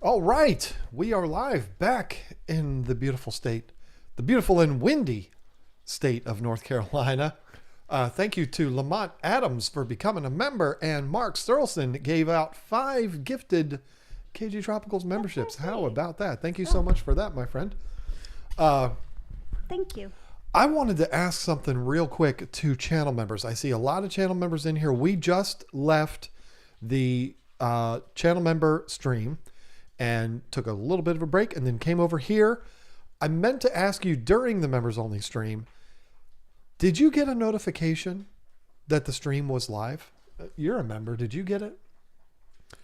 All right, we are live back in the beautiful and windy state of North Carolina. Thank you to Lamont Adams for becoming a member, and Mark Sterlson gave out 5 gifted KG Tropicals memberships. How about that? Thank you so much for that, my friend. Thank you. I wanted to ask something real quick to channel members. I see a lot of channel members in here. We just left the channel member stream and took a little bit of a break and then came over here. I meant to ask you during the members only stream, did you get a notification that the stream was live? You're a member. Did you get it?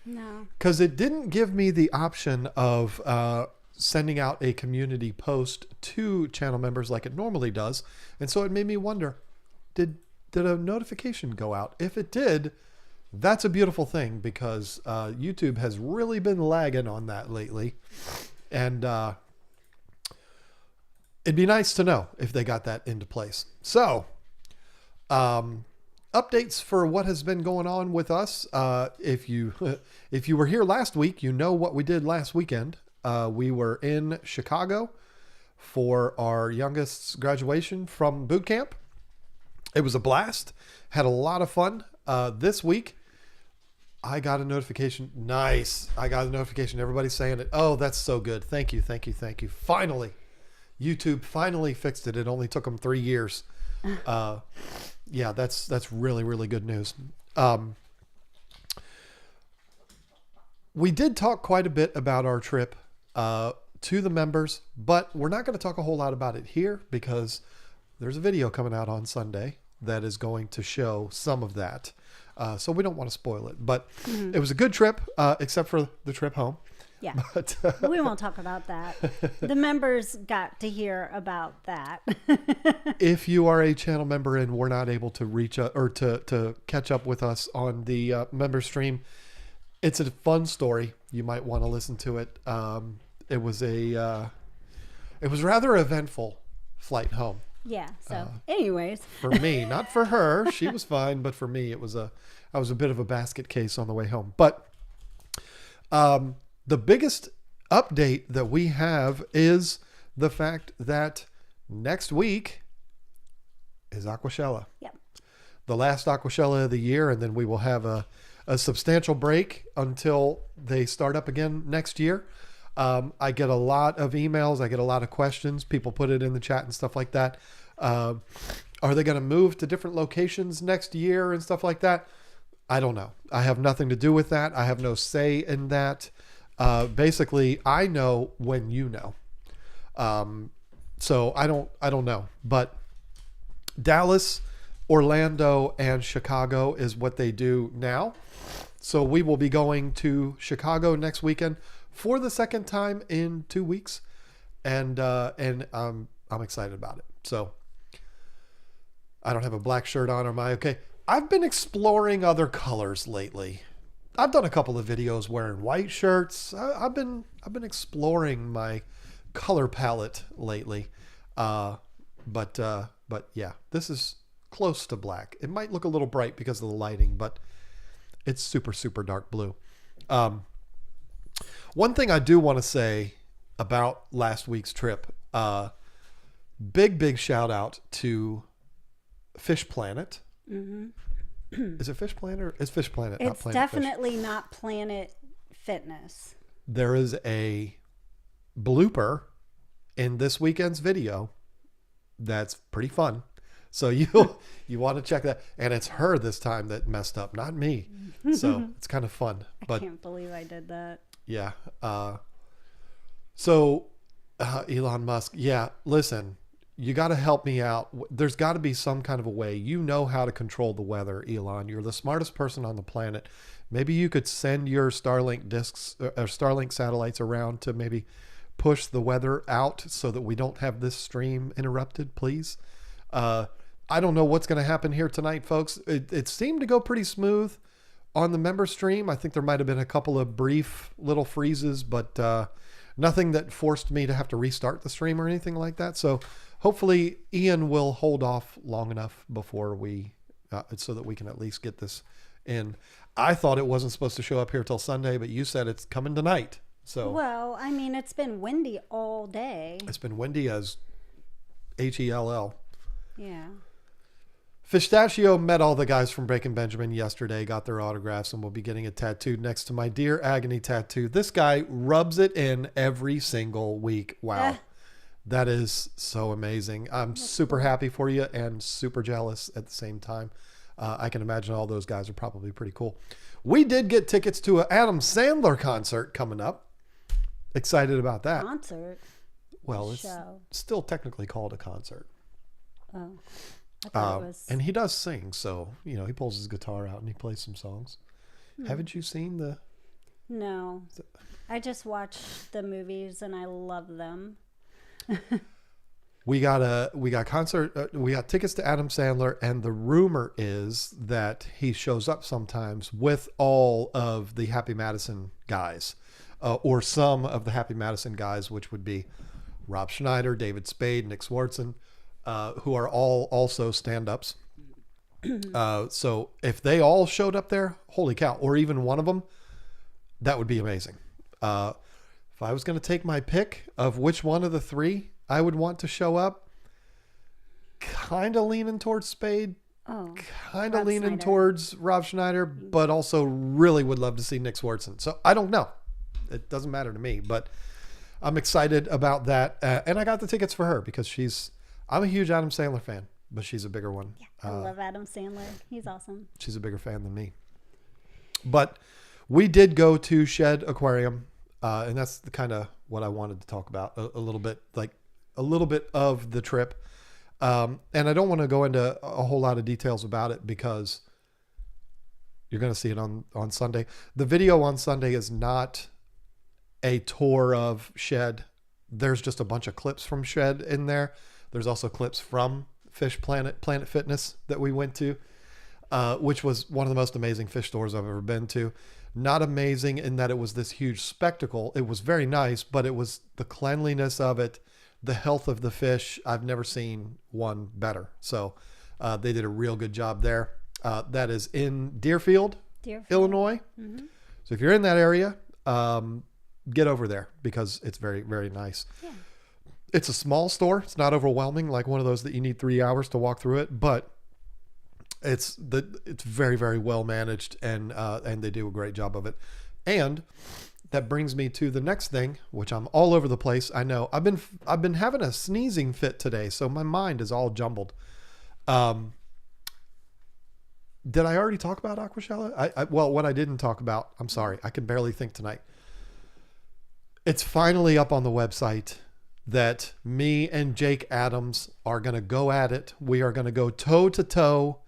No. Because it didn't give me the option of sending out a community post to channel members like it normally does. And so it made me wonder, did a notification go out? If it did, that's a beautiful thing, because YouTube has really been lagging on that lately. And it'd be nice to know if they got that into place. So, updates for what has been going on with us. If you were here last week, you know what we did last weekend. We were in Chicago for our youngest's graduation from boot camp. It was a blast. Had a lot of fun. This week, I got a notification. Nice. I got a notification. Everybody's saying it. Oh, that's so good. Thank you. Thank you. Thank you. Finally, YouTube finally fixed it. It only took them 3 years. Yeah, that's really, really good news. We did talk quite a bit about our trip to the members, but we're not going to talk a whole lot about it here because there's a video coming out on Sunday that is going to show some of that. So we don't want to spoil it, but It was a good trip, except for the trip home. Yeah. But, we won't talk about that. The members got to hear about that. if you are a channel member and we're not able to reach or to catch up with us on the member stream, it's a fun story. You might want to listen to it. It was rather eventful flight home. Yeah. So anyways. For me, not for her. She was fine. But for me, I was a bit of a basket case on the way home. But the biggest update that we have is the fact that next week is Aquashella. Yep. The last Aquashella of the year. And then we will have a substantial break until they start up again next year. I get a lot of emails. I get a lot of questions. People put it in the chat and stuff like that. Are they going to move to different locations next year and stuff like that? I don't know. I have nothing to do with that. I have no say in that. Basically, I know when you know. So I don't know. But Dallas, Orlando, and Chicago is what they do now. So we will be going to Chicago next weekend for the second time in 2 weeks, and I'm excited about it. So I don't have a black shirt on. Am I okay? I've been exploring other colors lately. I've done a couple of videos wearing white shirts. I've been exploring my color palette lately. But yeah, this is close to black. It might look a little bright because of the lighting, but it's super, super dark blue. One thing I do want to say about last week's trip, big shout out to Fish Planet. Mm-hmm. Is it Fish Planet or is Fish Planet? It's not Planet definitely Fish? not Planet Fitness. There is a blooper in this weekend's video that's pretty fun. So you want to check that. And it's her this time that messed up, not me. So it's kind of fun. I can't believe I did that. Yeah. So Elon Musk, yeah, listen, you got to help me out. There's got to be some kind of a way. You know how to control the weather, Elon. You're the smartest person on the planet. Maybe you could send your Starlink discs or Starlink satellites around to maybe push the weather out so that we don't have this stream interrupted, please. I don't know what's going to happen here tonight, folks. It seemed to go pretty smooth on the member stream. I think there might have been a couple of brief little freezes, but nothing that forced me to have to restart the stream or anything like that. So hopefully Ian will hold off long enough before we, so that we can at least get this in. I thought it wasn't supposed to show up here till Sunday, but you said it's coming tonight. So Well, I mean, it's been windy all day. it's been windy as HELL. Yeah. Pistachio met all the guys from Breaking Benjamin yesterday, got their autographs, and will be getting a tattoo next to my Dear Agony tattoo. This guy rubs it in every single week. Wow. That is so amazing. I'm super happy for you and super jealous at the same time. I can imagine all those guys are probably pretty cool. We did get tickets to an Adam Sandler concert coming up. Excited about that. Concert. Well, it's Show. still technically called a concert. Oh. I thought it was. And he does sing, so he pulls his guitar out and he plays some songs. Haven't you seen the? No. I just watch the movies and I love them. We got we got tickets to Adam Sandler, and the rumor is that he shows up sometimes with all of the Happy Madison guys, or some of the Happy Madison guys, which would be Rob Schneider, David Spade, Nick Swartzen, who are all also stand-ups. So if they all showed up there, holy cow, or even one of them, that would be amazing. If I was going to take my pick of which one of the three I would want to show up, kind of leaning towards Spade, kind of leaning towards Rob Schneider, but also really would love to see Nick Swartzen. So I don't know. It doesn't matter to me, but I'm excited about that. And I got the tickets for her because I'm a huge Adam Sandler fan, but she's a bigger one. Yeah, I love Adam Sandler. He's awesome. She's a bigger fan than me. But we did go to Shed Aquarium, and that's the kind of what I wanted to talk about a little bit, like a little bit of the trip. And I don't want to go into a whole lot of details about it because you're going to see it on Sunday. The video on Sunday is not a tour of Shed. There's just a bunch of clips from Shed in there. There's also clips from Fish Planet Fitness that we went to, which was one of the most amazing fish stores I've ever been to. Not amazing in that it was this huge spectacle. It was very nice, but it was the cleanliness of it, the health of the fish. I've never seen one better. So they did a real good job there. That is in Deerfield, Illinois. Mm-hmm. So if you're in that area, get over there because it's very, very nice. Yeah. It's a small store. It's not overwhelming, like one of those that you need 3 hours to walk through it, but it's very, very well managed, and they do a great job of it. And that brings me to the next thing, which I'm all over the place. I know I've been having a sneezing fit today, so my mind is all jumbled. Did I already talk about Aquashella? Well, what I didn't talk about, I'm sorry, I can barely think tonight. It's finally up on the website that me and Jake Adams are going to go at it. We are going to go toe to toe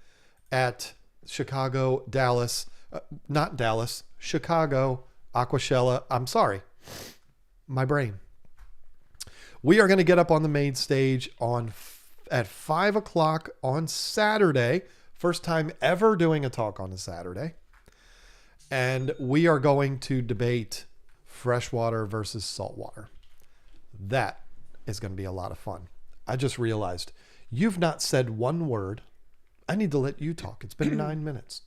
at Chicago, Chicago, Aquashella. I'm sorry. My brain. We are going to get up on the main stage at 5:00 on Saturday. First time ever doing a talk on a Saturday. And we are going to debate freshwater versus saltwater. That is going to be a lot of fun. I just realized you've not said one word. I need to let you talk. It's been 9 minutes.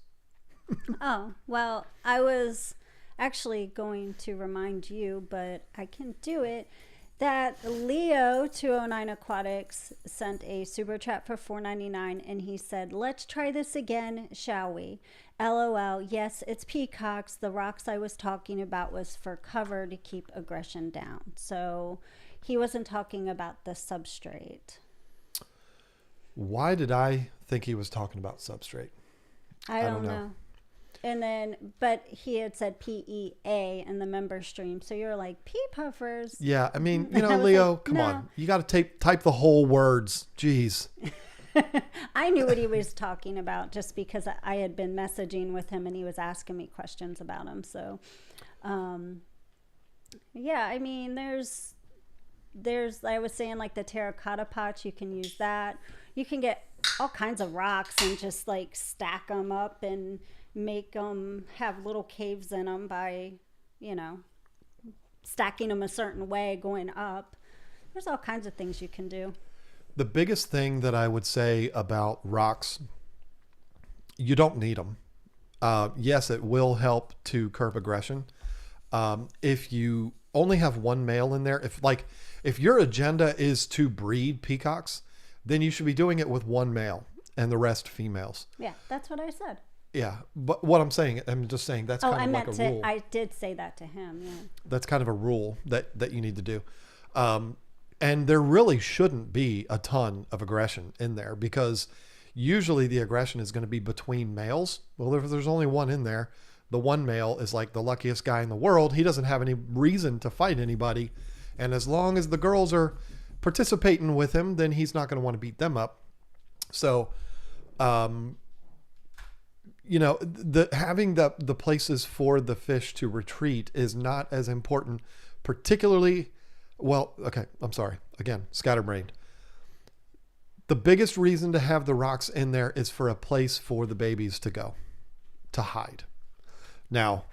Oh, well, I was actually going to remind you, but I can do it, that Leo 209 Aquatics sent a super chat for $4.99, and he said, "Let's try this again, shall we? LOL. Yes, it's peacocks. The rocks I was talking about was for cover to keep aggression down." So he wasn't talking about the substrate. Why did I think he was talking about substrate? I don't know. And then, but he had said PEA in the member stream. So you're like, pea puffers. Yeah. I mean, Leo, like, come on. You got to type the whole words. Jeez. I knew what he was talking about just because I had been messaging with him and he was asking me questions about him. So, yeah, I mean, there's, I was saying like the terracotta pots, you can use that. You can get all kinds of rocks and just like stack them up and make them have little caves in them by, stacking them a certain way going up. There's all kinds of things you can do. The biggest thing that I would say about rocks, you don't need them. Yes, it will help to curb aggression. If you only have one male in there. If your agenda is to breed peacocks, then you should be doing it with one male and the rest females. Yeah, that's what I said. Yeah, but what I'm just saying that's kind of like a rule. I did say that to him. Yeah, that's kind of a rule that you need to do. And there really shouldn't be a ton of aggression in there, because usually the aggression is going to be between males. Well, if there's only one in there, the one male is like the luckiest guy in the world. He doesn't have any reason to fight anybody. And as long as the girls are participating with him, then he's not going to want to beat them up. So, having the places for the fish to retreat is not as important, particularly, scatterbrained. The biggest reason to have the rocks in there is for a place for the babies to go, to hide. Now,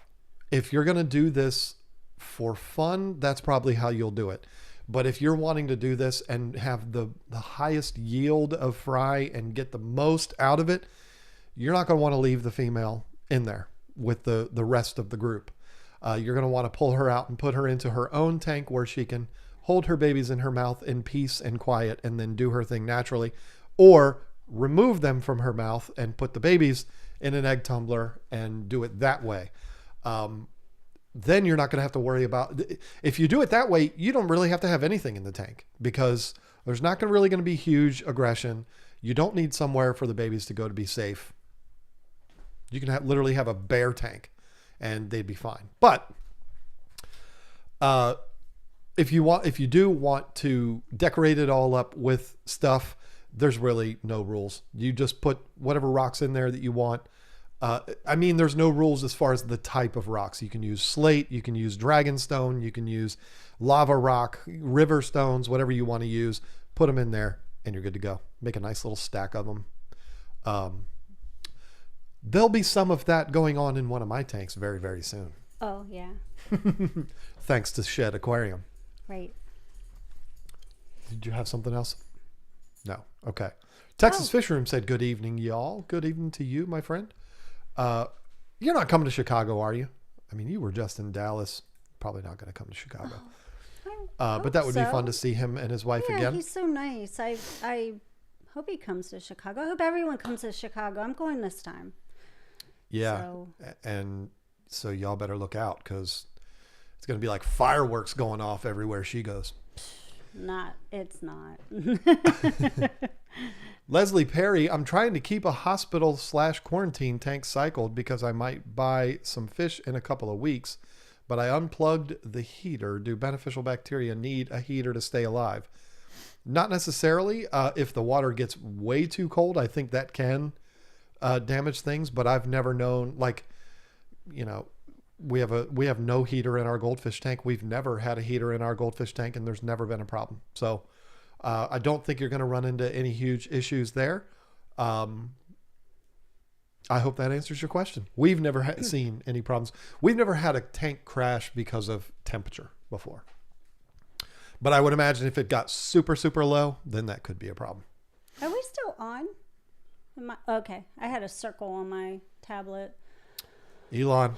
if you're going to do this for fun, that's probably how you'll do it. But if you're wanting to do this and have the highest yield of fry and get the most out of it, you're not going to want to leave the female in there with the rest of the group. You're going to want to pull her out and put her into her own tank where she can hold her babies in her mouth in peace and quiet and then do her thing naturally, or remove them from her mouth and put the babies in an egg tumbler and do it that way. Then you're not going to have to worry about, if you do it that way, you don't really have to have anything in the tank, because there's not really going to be huge aggression. You don't need somewhere for the babies to go to be safe. You can literally have a bare tank and they'd be fine. But if you do want to decorate it all up with stuff, there's really no rules. You just put whatever rocks in there that you want. There's no rules as far as the type of rocks. You can use slate, you can use dragonstone, you can use lava rock, river stones, whatever you want to use. Put them in there and you're good to go. Make a nice little stack of them. There'll be some of that going on in one of my tanks very, very soon. Oh, yeah. Thanks to Shed Aquarium. Right. Did you have something else? No. Okay. Texas Fish Room said, good evening, y'all. Good evening to you, my friend. You're not coming to Chicago, are you? I mean, you were just in Dallas. Probably not going to come to Chicago. But that would be fun to see him and his wife again. He's so nice. I hope he comes to Chicago. I hope everyone comes to Chicago. I'm going this time. Yeah. And so y'all better look out, because it's going to be like fireworks going off everywhere she goes. It's not. Leslie Perry, I'm trying to keep a hospital/quarantine tank cycled because I might buy some fish in a couple of weeks, but I unplugged the heater. Do beneficial bacteria need a heater to stay alive? Not necessarily. If the water gets way too cold, I think that can damage things, but I've never known, we have no heater in our goldfish tank. We've never had a heater in our goldfish tank, and there's never been a problem. So I don't think you're going to run into any huge issues there. I hope that answers your question. We've never seen any problems. We've never had a tank crash because of temperature before. But I would imagine if it got super, super low, then that could be a problem. Are we still on? Okay. I had a circle on my tablet. Elon,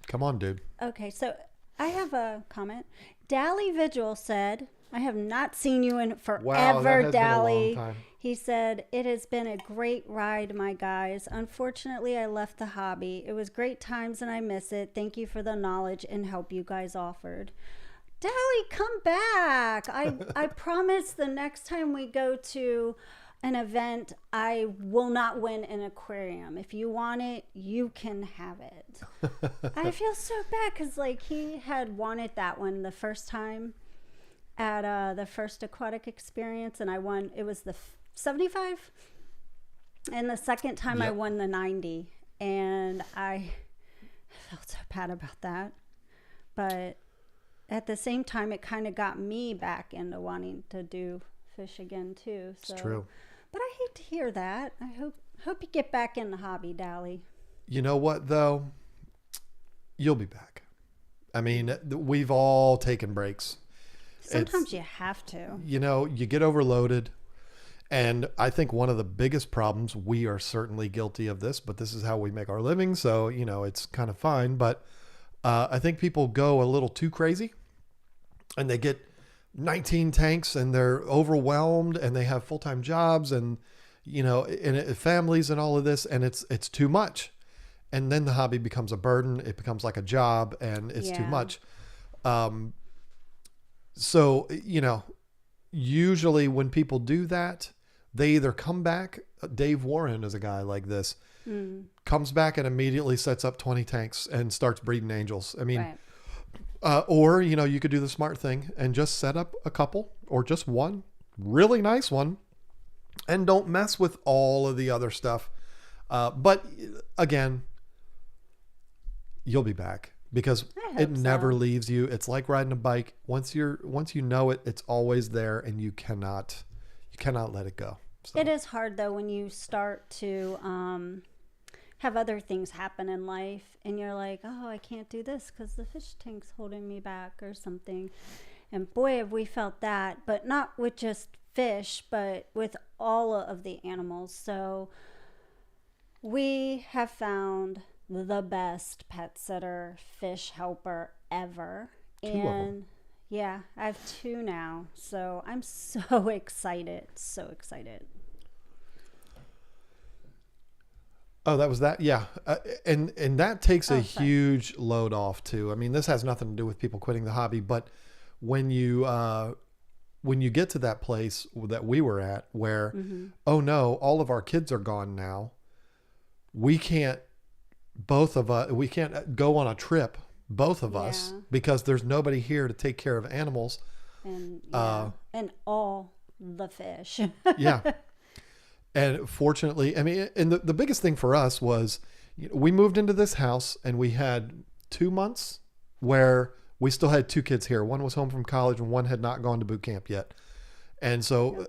come on, dude. Okay, so I have a comment. Dally Vigil said, I have not seen you in forever, wow, that has Dally. been a long time. He said, it has been a great ride, my guys. Unfortunately, I left the hobby. It was great times and I miss it. Thank you for the knowledge and help you guys offered. Dally, come back. I promise the next time we go to an event, I will not win an aquarium. If you want it, you can have it. I feel so bad because he had wanted that one the first time at the first aquatic experience, and I won. It was the 75, and the second time I won the 90, and I felt so bad about that. But at the same time, it kind of got me back into wanting to do fish again too. So. It's true. But I hate to hear that. I hope you get back in the hobby, Dally. You know what, though? You'll be back. I mean, we've all taken breaks. Sometimes you have to. You get overloaded. And I think one of the biggest problems, we are certainly guilty of this, but this is how we make our living. So, it's kind of fine. But I think people go a little too crazy. and they get 19 tanks and they're overwhelmed and they have full-time jobs and, and families and all of this. And it's too much. And then the hobby becomes a burden. It becomes like a job and it's too much. So, usually when people do that, they either come back. Dave Warren is a guy like this, comes back and immediately sets up 20 tanks and starts breeding angels. I mean, or, you could do the smart thing and just set up a couple or just one really nice one and don't mess with all of the other stuff. But again, you'll be back because it never leaves you. It's like riding a bike. Once you know it, it's always there and you cannot let it go. So. It is hard though when you start to have other things happen in life and you're like, oh, I can't do this because the fish tank's holding me back or something. And boy, have we felt that, but not with just fish, but with all of the animals. So we have found the best pet sitter, fish helper ever. Two of them. Yeah, I have 2 now. So I'm so excited. So excited. Oh, that was that. Yeah. And that takes a huge load off too. I mean, this has nothing to do with people quitting the hobby, but when you get to that place that we were at where, oh no, all of our kids are gone now. We can't go on a trip, both of us, because there's nobody here to take care of animals. And all the fish. Yeah. And fortunately, I mean, and the biggest thing for us was we moved into this house and we had 2 months where we still had 2 kids here. One was home from college and one had not gone to boot camp yet. And so,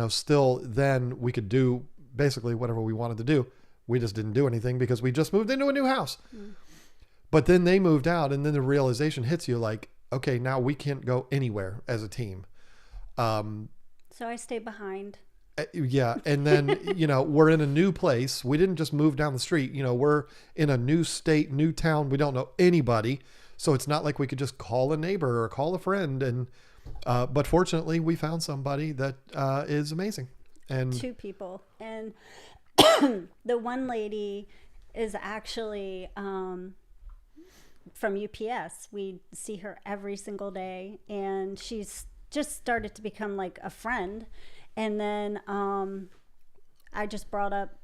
still then we could do basically whatever we wanted to do. We just didn't do anything because we just moved into a new house. But then they moved out and then the realization hits you like, okay, now we can't go anywhere as a team. So I stayed behind. Yeah. And then, we're in a new place. We didn't just move down the street. We're in a new state, new town. We don't know anybody. So it's not like we could just call a neighbor or call a friend. And, but fortunately we found somebody that is amazing. And 2 people. And the one lady is actually from UPS. We see her every single day and she's just started to become like a friend. And then I just brought up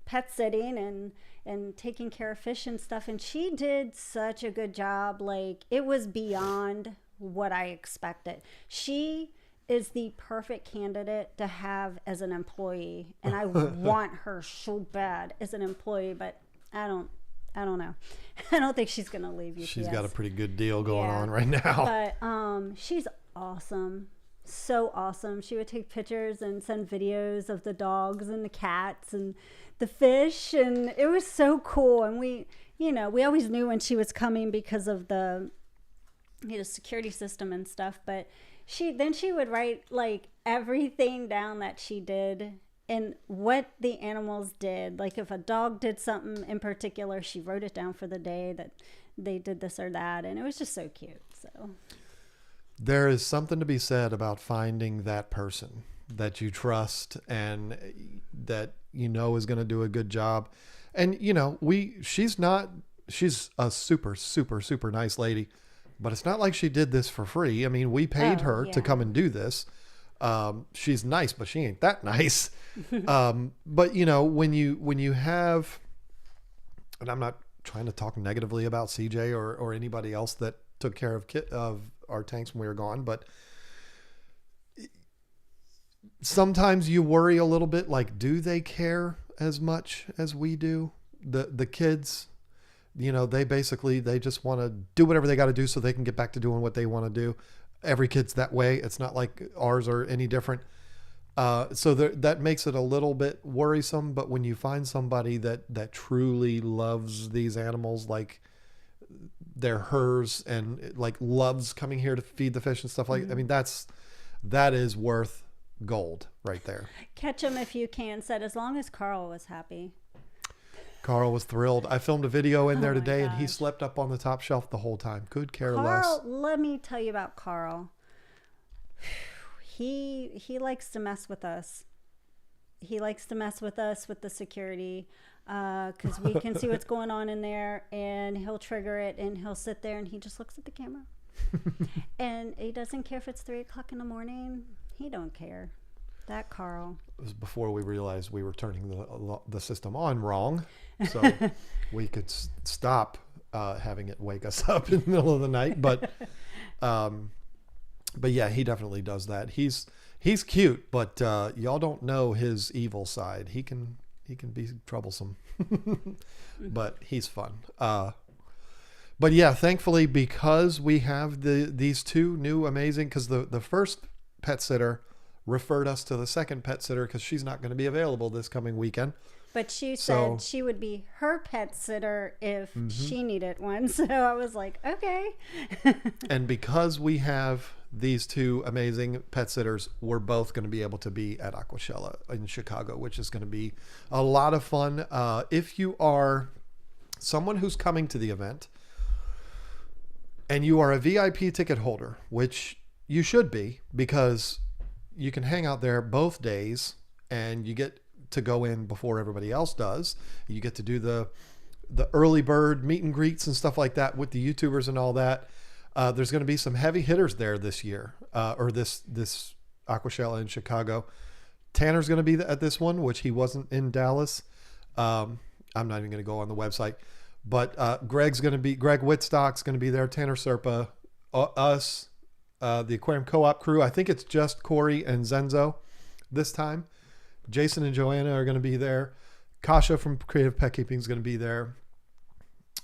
pet sitting and taking care of fish and stuff. And she did such a good job. Like it was beyond what I expected. She is the perfect candidate to have as an employee. And I want her so bad as an employee, but I don't know. I don't think she's going to leave UPS. She's got a pretty good deal going on right now. But she's awesome. So awesome. She would take pictures and send videos of the dogs and the cats and the fish, and it was so cool. And we always knew when she was coming because of the security system and stuff, but she would write like everything down that she did and what the animals did. Like if a dog did something in particular, she wrote it down for the day that they did this or that, and it was just so cute. So there is something to be said about finding that person that you trust and that is going to do a good job. And she's a super, super, super nice lady, but it's not like she did this for free. I mean, we paid her to come and do this. She's nice, but she ain't that nice. But when you have, and I'm not trying to talk negatively about CJ or anybody else that took care of our tanks when we were gone, but sometimes you worry a little bit, like, do they care as much as we do? The kids, they just want to do whatever they got to do so they can get back to doing what they want to do. Every kid's that way. It's not like ours are any different. So that makes it a little bit worrisome. But when you find somebody that truly loves these animals, like they're hers, and like loves coming here to feed the fish and stuff like, I mean, that is worth gold right there. Catch them if you can. Said as long as Carl was happy. Carl was thrilled. I filmed a video in there my today, and he gosh. slept up on the top shelf the whole time. Could care Carl, less. let me tell you about Carl. He likes to mess with us. He likes to mess with us with the security because we can see what's going on in there, and he'll trigger it, and he'll sit there and he just looks at the camera. And he doesn't care if it's 3 o'clock in the morning. He don't care. That Carl. It was before we realized we were turning the system on wrong, so we could stop having it wake us up in the middle of the night. But yeah, he definitely does that. He's cute, but y'all don't know his evil side. He can be troublesome, but he's fun. But yeah, thankfully, because we have these two new amazing, because the first pet sitter referred us to the second pet sitter because she's not going to be available this coming weekend. But she said she would be her pet sitter if she needed one. So I was like, okay. And because we have these two amazing pet sitters, we're both going to be able to be at Aquashella in Chicago, which is going to be a lot of fun. If you are someone who's coming to the event and you are a VIP ticket holder, which you should be, because you can hang out there both days and you get to go in before everybody else does. You get to do the early bird meet and greets and stuff like that with the YouTubers and all that. There's going to be some heavy hitters there this year, or this Aquashella in Chicago. Tanner's going to be at this one, which he wasn't in Dallas. I'm not even going to go on the website, but Greg Whitstock's going to be there. Tanner Serpa, us, the Aquarium Co-op crew. I think it's just Corey and Zenzo this time. Jason and Joanna are going to be there. Kasha from Creative Pet Keeping is going to be there.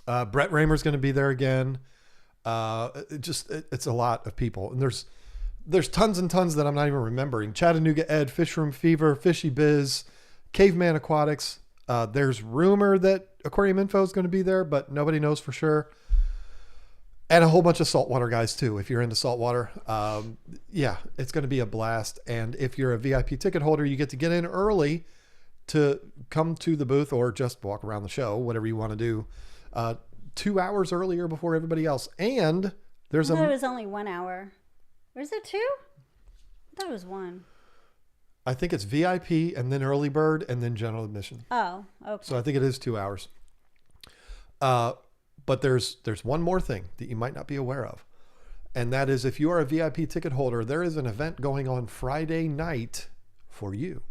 Brett Raymer's going to be there again. It's a lot of people, and there's tons and tons that I'm not even remembering. Chattanooga Ed, Fish Room Fever, Fishy Biz, Caveman Aquatics. There's rumor that Aquarium Info is going to be there, but nobody knows for sure. And a whole bunch of saltwater guys too, if you're into saltwater. Yeah, it's going to be a blast. And if you're a VIP ticket holder, you get to get in early to come to the booth or just walk around the show, whatever you want to do, 2 hours earlier before everybody else. And there's I thought it was only 1 hour. Or is it 2? I thought it was 1. I think it's VIP and then early bird and then general admission. Oh, okay. So I think it is 2 hours. But there's one more thing that you might not be aware of. And that is, if you are a VIP ticket holder, there is an event going on Friday night for you.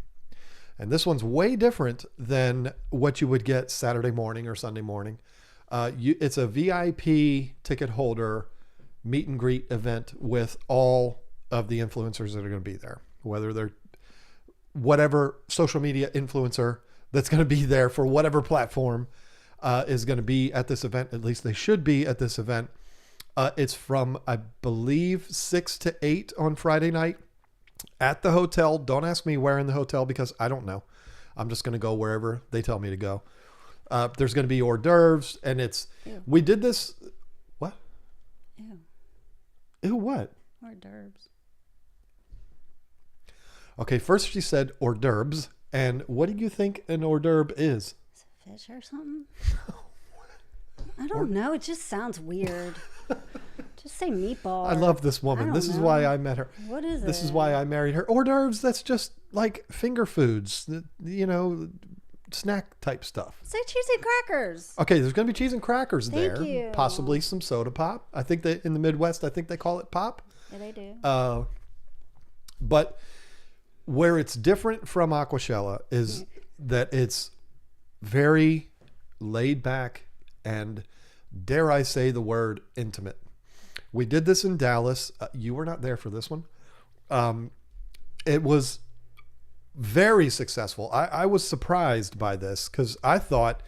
And this one's way different than what you would get Saturday morning or Sunday morning. It's a VIP ticket holder meet and greet event with all of the influencers that are going to be there, whether they're whatever social media influencer that's going to be there for whatever platform is going to be at this event. At least they should be at this event. It's from, I believe, 6 to 8 on Friday night at the hotel. Don't ask me where in the hotel because I don't know. I'm just going to go wherever they tell me to go. There's going to be hors d'oeuvres, and Ew. we did this. What? Ew. Ew, what? Hors d'oeuvres. Okay, first she said hors d'oeuvres, and what do you think an hors d'oeuvre is? Is it fish or something? I don't know. It just sounds weird. Just say meatball. I love this woman. This is why I met her. What is it? This is why I married her. Hors d'oeuvres, that's just like finger foods, snack type stuff. Say cheese and crackers. Okay, there's going to be cheese and crackers Thank there. you. Possibly some soda pop. I think that in the Midwest, I think they call it pop. Yeah, they do. But where it's different from Aquashella is that it's very laid back and, dare I say the word, intimate. We did this in Dallas. You were not there for this one. It was very successful. I was surprised by this because I thought,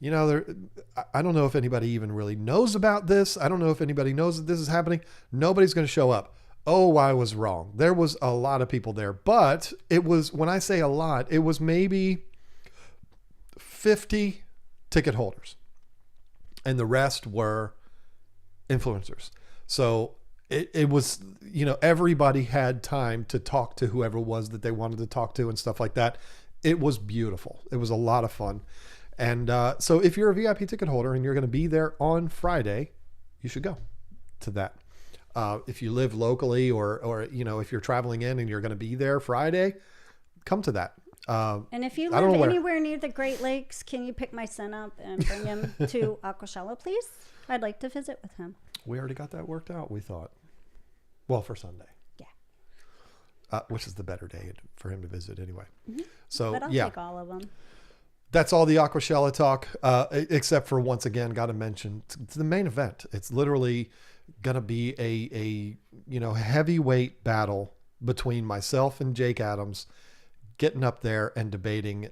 I don't know if anybody even really knows about this. I don't know if anybody knows that this is happening. Nobody's going to show up. Oh, I was wrong. There was a lot of people there, but it was, when I say a lot, it was maybe 50 ticket holders and the rest were influencers. So it was, everybody had time to talk to whoever it was that they wanted to talk to and stuff like that. It was beautiful. It was a lot of fun. And so if you're a VIP ticket holder and you're going to be there on Friday, you should go to that. If you live locally or if you're traveling in and you're going to be there Friday, come to that. And if you live anywhere near the Great Lakes, can you pick my son up and bring him to Aquashella, please? I'd like to visit with him. We already got that worked out, we thought. Well, for Sunday. Yeah. Which is the better day for him to visit anyway. Mm-hmm. So, but I'll take all of them. That's all the Aquashella talk, except for, once again, got to mention it's the main event. It's literally going to be a heavyweight battle between myself and Jake Adams, getting up there and debating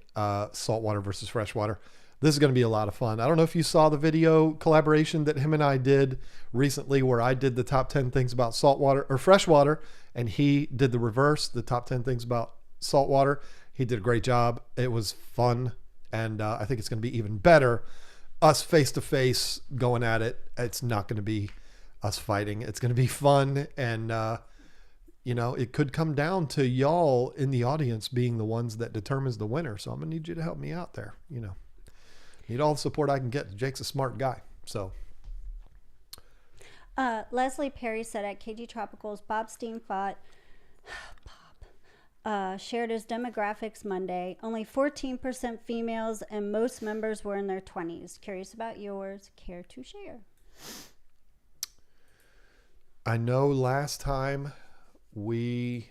saltwater versus freshwater. This is going to be a lot of fun. I don't know if you saw the video collaboration that him and I did recently, where I did the top 10 things about saltwater or freshwater, and he did the reverse, the top 10 things about saltwater. He did a great job. It was fun. And I think it's going to be even better. Us face to face going at it. It's not going to be us fighting. It's going to be fun. And, it could come down to y'all in the audience being the ones that determines the winner. So I'm going to need you to help me out there. Need all the support I can get. Jake's a smart guy. So. Leslie Perry said at KG Tropicals, Bob Steen shared his demographics Monday. Only 14% females and most members were in their 20s. Curious about yours. Care to share? I know last time let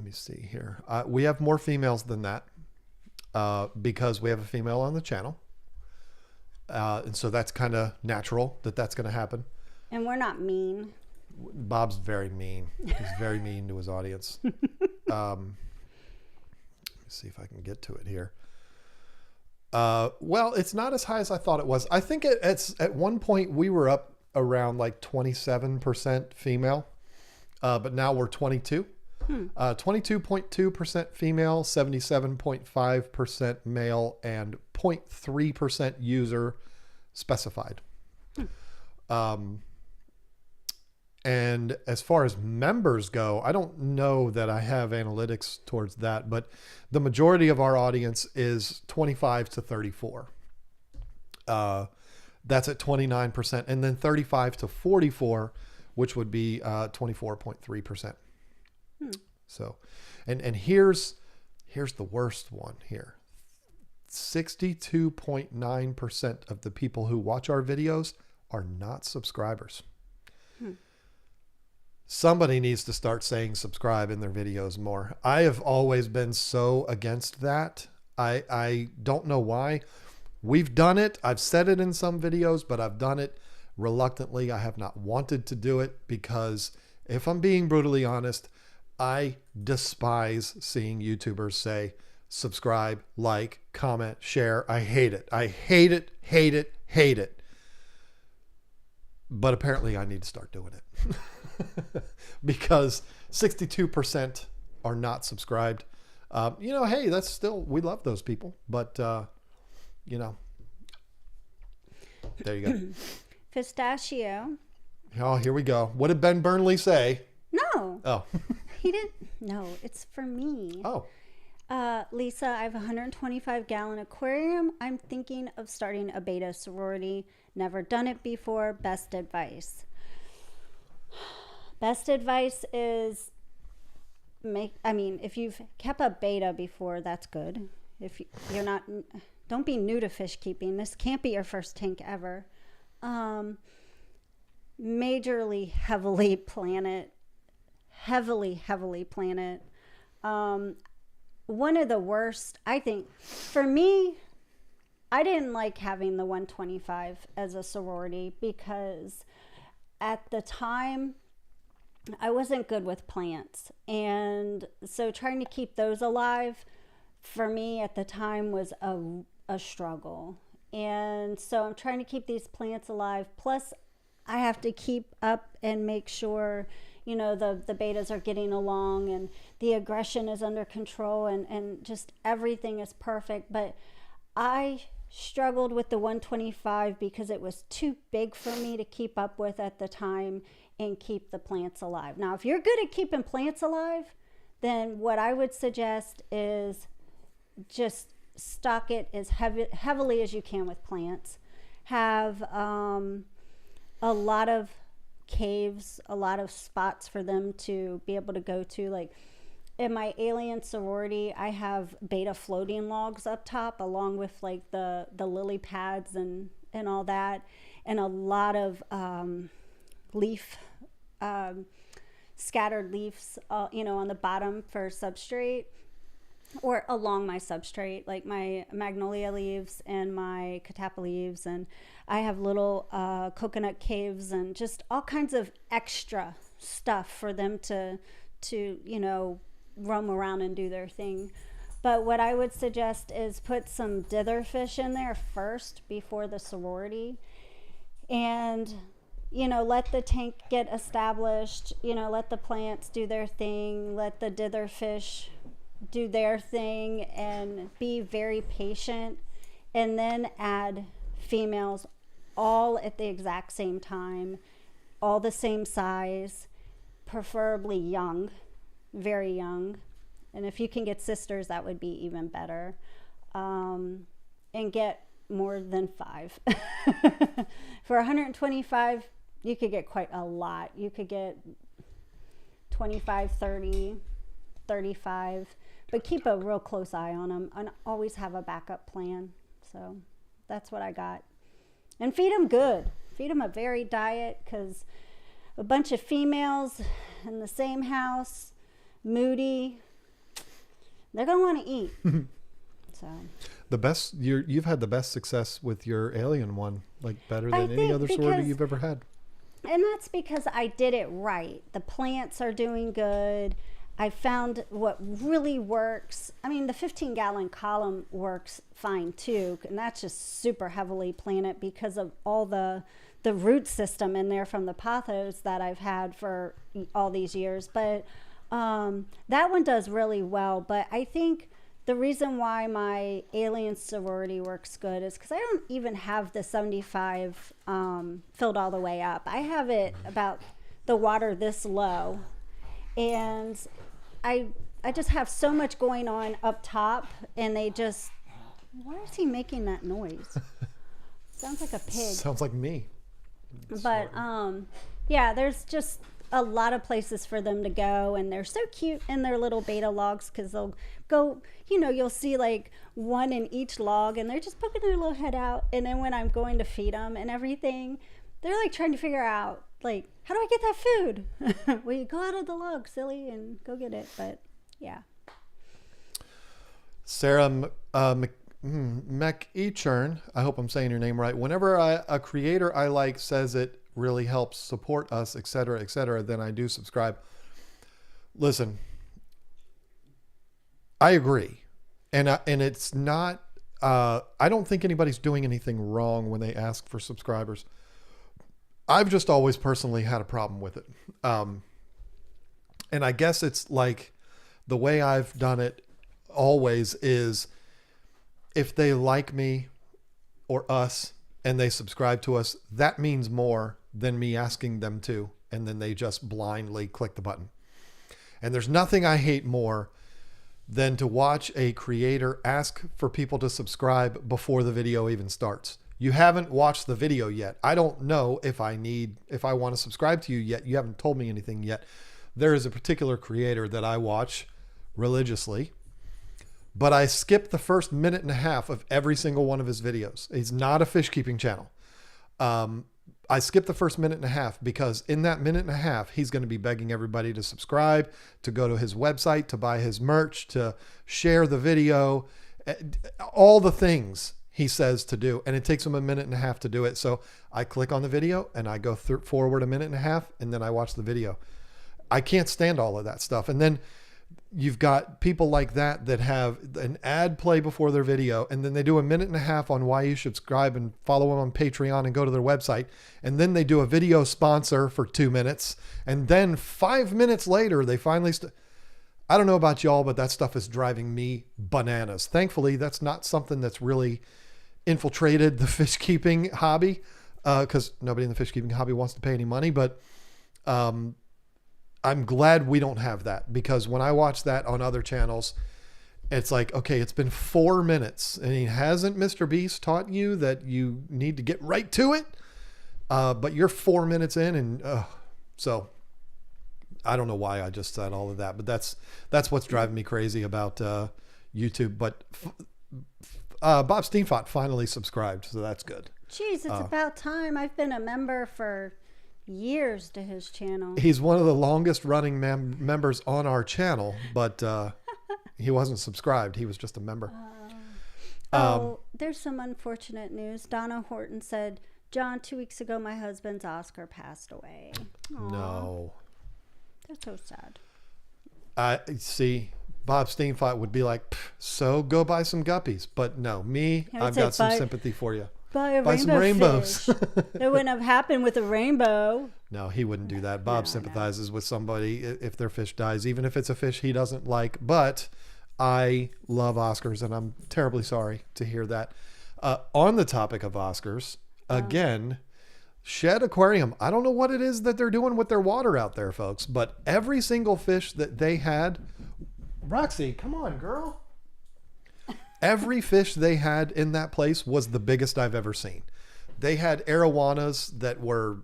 me see here. We have more females than that because we have a female on the channel. And so that's kind of natural that's going to happen. And we're not mean. Bob's very mean. He's very mean to his audience. Let me see if I can get to it here. Well, it's not as high as I thought it was. I think it's at one point we were up around like 27% female, but now we're 22. 22.2% female, 77.5% male, and 0.3% user specified. And as far as members go, I don't know that I have analytics towards that, but the majority of our audience is 25 to 34. That's at 29%. And then 35 to 44, which would be 24.3%. So, and here's the worst one here. 62.9% of the people who watch our videos are not subscribers. Somebody needs to start saying subscribe in their videos more. I have always been so against that. I don't know why. We've done it. I've said it in some videos, but I've done it reluctantly. I have not wanted to do it because, if I'm being brutally honest, I despise seeing YouTubers say subscribe, like, comment, share. I hate it. I hate it, hate it, hate it. But apparently I need to start doing it. Because 62% are not subscribed. Hey, that's still, we love those people, but there you go. Pistachio. Oh, here we go. What did Ben Burnley say? No. Oh. He didn't. No, it's for me. Oh. Lisa, I have a 125-gallon aquarium. I'm thinking of starting a beta sorority. Never done it before. Best advice. Best advice is if you've kept a beta before, that's good. If you're not, don't be new to fish keeping. This can't be your first tank ever. Majorly heavily plan it. Heavily plan it. One of the worst, I think, for me, I didn't like having the 125 as a sorority because at the time I wasn't good with plants. And so trying to keep those alive for me at the time was a struggle. And so I'm trying to keep these plants alive. Plus I have to keep up and make sure, the betas are getting along and the aggression is under control and just everything is perfect. But I struggled with the 125 because it was too big for me to keep up with at the time and keep the plants alive. Now, if you're good at keeping plants alive, then what I would suggest is just stock it as heavily as you can with plants. Have a lot of caves, a lot of spots for them to be able to go to. Like in my alien sorority, I have beta floating logs up top, along with like the lily pads and all that, and a lot of leaf scattered leaves, on the bottom for substrate, or along my substrate, like my magnolia leaves and my catappa leaves. And I have little coconut caves and just all kinds of extra stuff for them to roam around and do their thing. But what I would suggest is put some dither fish in there first before the sorority, and let the tank get established, let the plants do their thing, let the dither fish do their thing, and be very patient, and then add females all at the exact same time, all the same size, preferably young, very young. And if you can get sisters, that would be even better. And get more than 5. For 125, you could get quite a lot. You could get 25, 30, 35, but keep a real close eye on them and always have a backup plan. So that's what I got. And feed them good. Feed them a varied diet, because a bunch of females in the same house, moody, they're going to want to eat. So you've had the best success with your alien one, like better than any other sorority you've ever had. And that's because I did it right. The plants are doing good. I found what really works. I mean, the 15-gallon column works fine too, and that's just super heavily planted because of all the root system in there from the pothos that I've had for all these years. But that one does really well. But I think the reason why my alien sorority works good is because I don't even have the 75 filled all the way up. I have it about the water this low, and I just have so much going on up top, and they just, why is he making that noise? Sounds like a pig. Sounds like me. But yeah, there's just a lot of places for them to go, and they're so cute in their little beta logs, because they'll go, you'll see like one in each log, and they're just poking their little head out. And then when I'm going to feed them and everything, they're like trying to figure out, like, how do I get that food? Well, you go out of the log, silly, and go get it. But yeah. Sarah McEachern, I hope I'm saying your name right. Whenever a creator I like says it really helps support us, etc., then I do subscribe. Listen, I agree, and it's not. I don't think anybody's doing anything wrong when they ask for subscribers. I've just always personally had a problem with it, and I guess it's like the way I've done it always is, if they like me or us and they subscribe to us, that means more than me asking them to, and then they just blindly click the button. And there's nothing I hate more than to watch a creator ask for people to subscribe before the video even starts. You haven't watched the video yet. I don't know if I want to subscribe to you yet. You haven't told me anything yet. There is a particular creator that I watch religiously, but I skip the first minute and a half of every single one of his videos. He's not a fish keeping channel. I skip the first minute and a half, because in that minute and a half, he's going to be begging everybody to subscribe, to go to his website, to buy his merch, to share the video, all the things he says to do. And it takes him a minute and a half to do it. So I click on the video and I go forward a minute and a half, and then I watch the video. I can't stand all of that stuff. And then you've got people like that have an ad play before their video, and then they do a minute and a half on why you should subscribe and follow them on Patreon and go to their website. And then they do a video sponsor for 2 minutes. And then 5 minutes later, they finally, I don't know about y'all, but that stuff is driving me bananas. Thankfully, that's not something that's really infiltrated the fish keeping hobby, because nobody in the fish keeping hobby wants to pay any money. But, I'm glad we don't have that, because when I watch that on other channels, It's like, okay, it's been 4 minutes and he hasn't Mr. Beast taught you that you need to get right to it. But you're 4 minutes in and so I don't know why I just said all of that, but that's what's driving me crazy about YouTube. But Bob Steenfott finally subscribed, so that's good. Jeez, it's about time. I've been a member for years to his channel. He's one of the longest running members on our channel, but he wasn't subscribed. He was just a member. There's some unfortunate news. Donna Horton said, John, 2 weeks ago, my husband's Oscar passed away. Aww. No. That's so sad. See, Bob Steenfott would be like, so go buy some guppies. But no, I've got some sympathy for you. Buy some rainbows. It wouldn't have happened with a rainbow. No, he wouldn't do that. Bob sympathizes with somebody if their fish dies, even if it's a fish he doesn't like. But I love Oscars, and I'm terribly sorry to hear that. On the topic of Oscars, again, Shed Aquarium. I don't know what it is that they're doing with their water out there, folks, but every single fish that they had, Roxy, come on, girl. Every fish they had in that place was the biggest I've ever seen. They had arowanas that were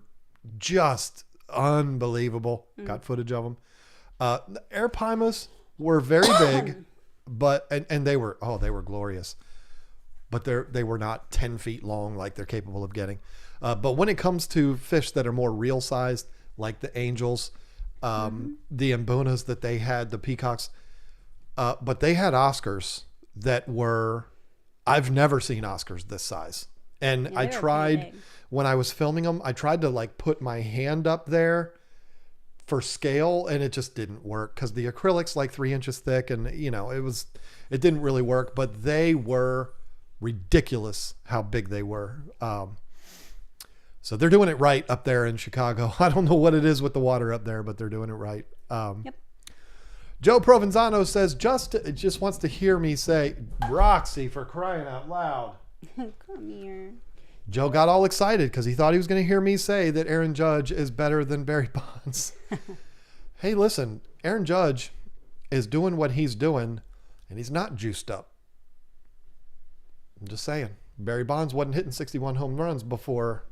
just unbelievable. Got footage of them. The arapimas were very big, but and they were glorious. But they were not 10 feet long like they're capable of getting. But when it comes to fish that are more real sized, like the angels, the ambunas that they had, the peacocks, but they had Oscars that were, I've never seen Oscars this size. And I tried, when I was filming them, I tried to like put my hand up there for scale, and it just didn't work because the acrylic's like 3 inches thick, and it didn't really work, but they were ridiculous how big they were. So they're doing it right up there in Chicago. I don't know what it is with the water up there, but they're doing it right. Yep. Joe Provenzano says, just wants to hear me say, Roxy, for crying out loud. Come here. Joe got all excited because he thought he was going to hear me say that Aaron Judge is better than Barry Bonds. Hey, listen, Aaron Judge is doing what he's doing, and he's not juiced up. I'm just saying. Barry Bonds wasn't hitting 61 home runs before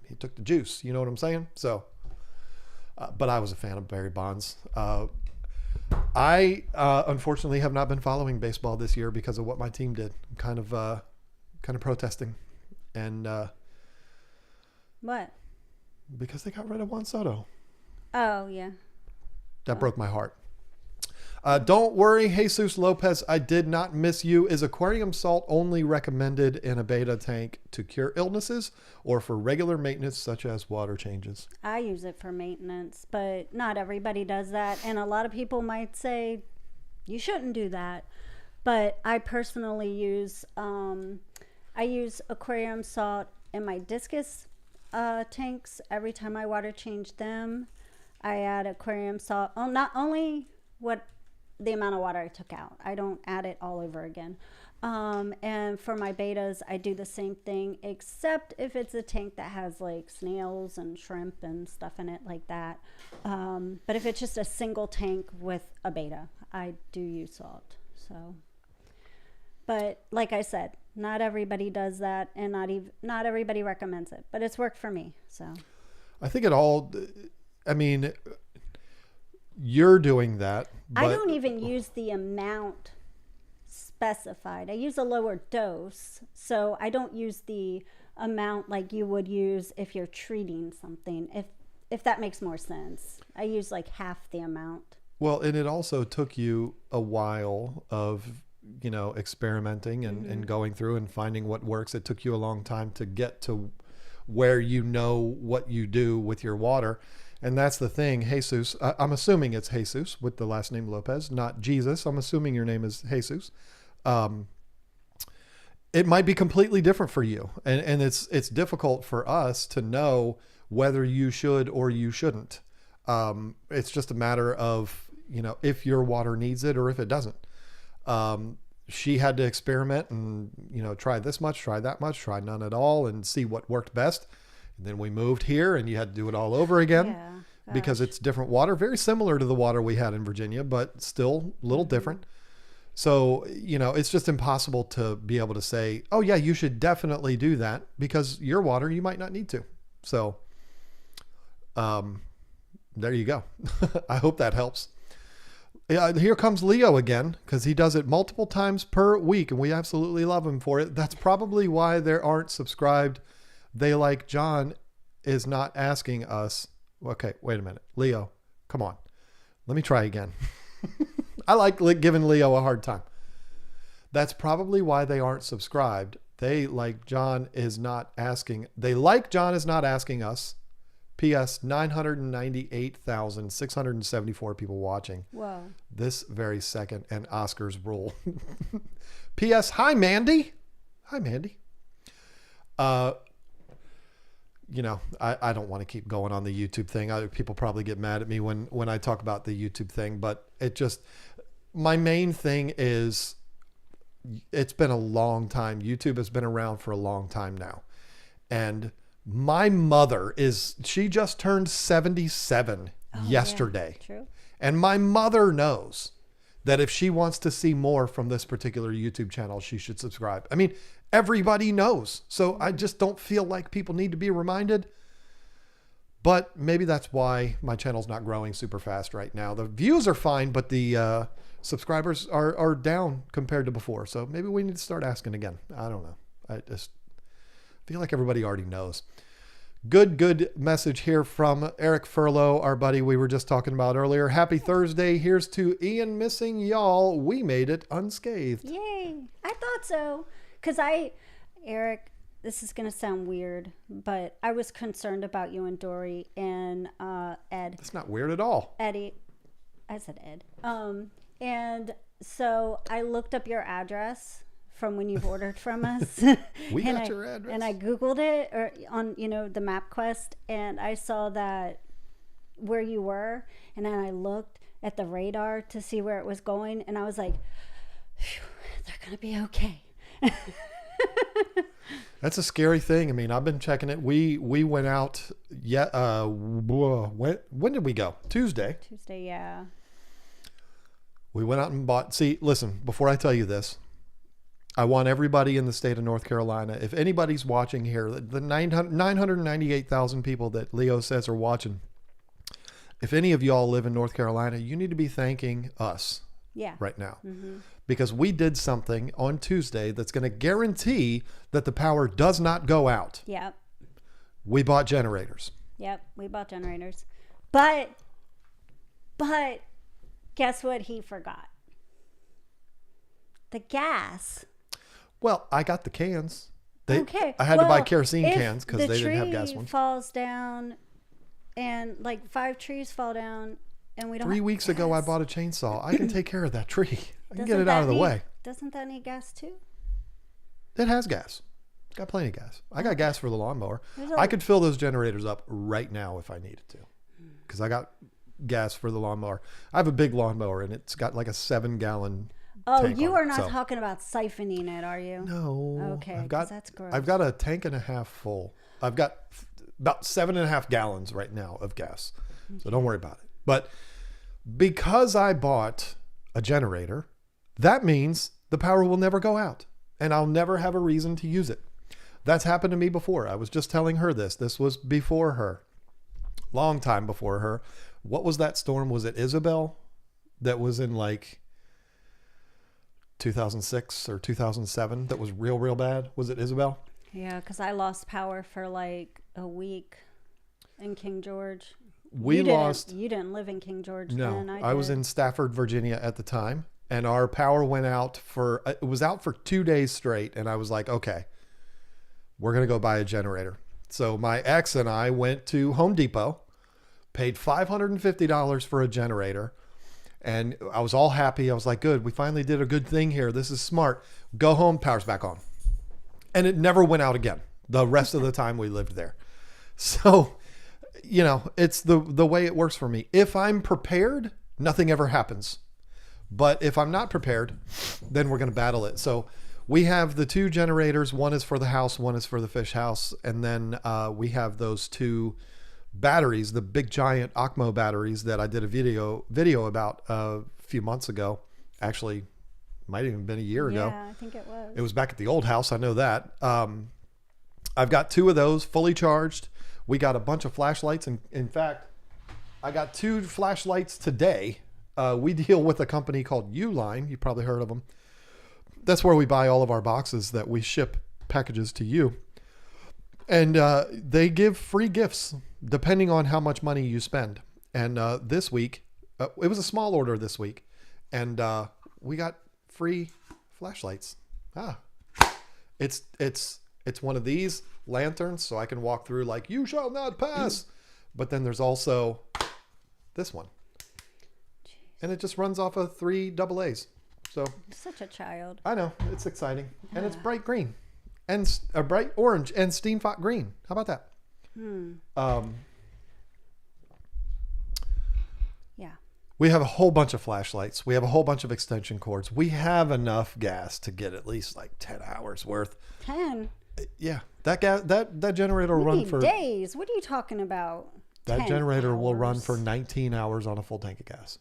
he took the juice. You know what I'm saying? So, but I was a fan of Barry Bonds. I unfortunately have not been following baseball this year because of what my team did. I'm kind of protesting, and what? Because they got rid of Juan Soto. Oh yeah, that broke my heart. Don't worry, Jesus Lopez, I did not miss you. Is aquarium salt only recommended in a beta tank to cure illnesses or for regular maintenance such as water changes? I use it for maintenance, but not everybody does that. And a lot of people might say you shouldn't do that. But I personally use aquarium salt in my discus tanks. Every time I water change them, I add aquarium salt. Oh, not only the amount of water I took out. I don't add it all over again. And for my betas, I do the same thing, except if it's a tank that has like snails and shrimp and stuff in it like that. But if it's just a single tank with a beta, I do use salt. So, but like I said, not everybody does that, and not everybody recommends it, but it's worked for me. So I think you're doing that. But I don't even use the amount specified. I use a lower dose, so I don't use the amount like you would use if you're treating something, if that makes more sense. I use like half the amount. Well, and it also took you a while of experimenting and going through and finding what works. It took you a long time to get to where what you do with your water. And that's the thing, Jesus. I'm assuming it's Jesus with the last name Lopez, not Jesus. I'm assuming your name is Jesus. It might be completely different for you. And it's difficult for us to know whether you should or you shouldn't. It's just a matter of, if your water needs it or if it doesn't. She had to experiment and, try this much, try that much, try none at all, and see what worked best. And then we moved here and you had to do it all over again because it's different water, very similar to the water we had in Virginia, but still a little different. So, it's just impossible to be able to say, oh yeah, you should definitely do that, because your water, you might not need to. So, there you go. I hope that helps. Here comes Leo again, because he does it multiple times per week, and we absolutely love him for it. That's probably why there aren't subscribed. They like John is not asking us. Okay, wait a minute. Leo, come on. Let me try again. I like giving Leo a hard time. That's probably why they aren't subscribed. They like John is not asking us. P.S. 998,674 people watching. Whoa. This very second, and Oscar's rule. P.S. Hi, Mandy. Hi, Mandy. I don't want to keep going on the YouTube thing. People probably get mad at me when I talk about the YouTube thing, but my main thing is, it's been a long time. YouTube has been around for a long time now. And my mother she just turned 77 yesterday. Yeah, true. And my mother knows that if she wants to see more from this particular YouTube channel, she should subscribe. I mean, everybody knows. So I just don't feel like people need to be reminded. But maybe that's why my channel's not growing super fast right now. The views are fine, but the subscribers are down compared to before. So maybe we need to start asking again. I don't know. I just feel like everybody already knows. Good message here from Eric Furlow, our buddy we were just talking about earlier. Happy Thursday. Here's to Ian missing y'all. We made it unscathed. Yay. I thought so. Because Eric, this is going to sound weird, but I was concerned about you and Dory and Ed. That's not weird at all. Eddie. I said Ed. And so I looked up your address from when you've ordered from us. We got your address. And I Googled it on, the MapQuest, and I saw that where you were, and then I looked at the radar to see where it was going, and I was like, they're going to be okay. That's a scary thing. I mean, I've been checking it. We went out when did we go? Tuesday, yeah. We went out and bought. See, listen, before I tell you this, I want everybody in the state of North Carolina, if anybody's watching here, the 998,000 people that Leo says are watching, if any of y'all live in North Carolina, you need to be thanking us right now. Mm-hmm. Because we did something on Tuesday that's going to guarantee that the power does not go out. Yep. We bought generators. Yep, we bought generators. But guess what he forgot? The gas. Well, I got the cans. Okay. I had to buy kerosene cans because they didn't have gas ones. The tree falls down and like 5 trees fall down and we don't 3 weeks ago, I bought a chainsaw. I can take care of that tree. I can get it out of the way. Doesn't that need gas too? It has gas. It's got plenty of gas. I got gas for the lawnmower. I could fill those generators up right now if I needed to, because I got gas for the lawnmower. I have a big lawnmower and it's got like a 7-gallon. Oh, you are not talking about siphoning it, are you? No. Okay, that's gross. I've got a tank and a half full. I've got about 7.5 gallons right now of gas. Okay. So don't worry about it. But because I bought a generator, that means the power will never go out and I'll never have a reason to use it. That's happened to me before. I was just telling her this. This was before her. Long time before her. What was that storm? Was it Isabel? That was in like 2006 or 2007 that was real bad. Was it Isabel? Yeah, because I lost power for like a week in King George. You didn't live in King George then. I was in Stafford, Virginia at the time, and our power went out it was out for 2 days straight, and I was like, okay, we're going to go buy a generator. So my ex and I went to Home Depot, paid $550 for a generator, and I was all happy. I was like, good, we finally did a good thing here. This is smart. Go home, power's back on. And it never went out again the rest of the time we lived there. So, it's the way it works for me. If I'm prepared, nothing ever happens. But if I'm not prepared, then we're going to battle it. So we have the 2 generators. One is for the house, one is for the fish house. And then we have those 2 batteries, the big giant Aqumo batteries that I did a video about a few months ago. Actually, Might have even been a year ago. Yeah, I think it was. It was back at the old house. I know that. I've got 2 of those fully charged. We got a bunch of flashlights. And in fact, I got 2 flashlights today. We deal with a company called Uline. You probably heard of them. That's where we buy all of our boxes that we ship packages to you. And they give free gifts depending on how much money you spend. And this week, it was a small order this week. And we got free flashlights. It's one of these lanterns, so I can walk through like, you shall not pass. But then there's also this one. And it just runs off of 3 AA's. So such a child. I know, it's exciting. And it's bright green. And a bright orange and steam fought green. How about that? Yeah. We have a whole bunch of flashlights. We have a whole bunch of extension cords. We have enough gas to get at least like 10 hours worth. 10? Yeah. That generator will run for days. What are you talking about? That generator will run hours. for 19 hours on a full tank of gas.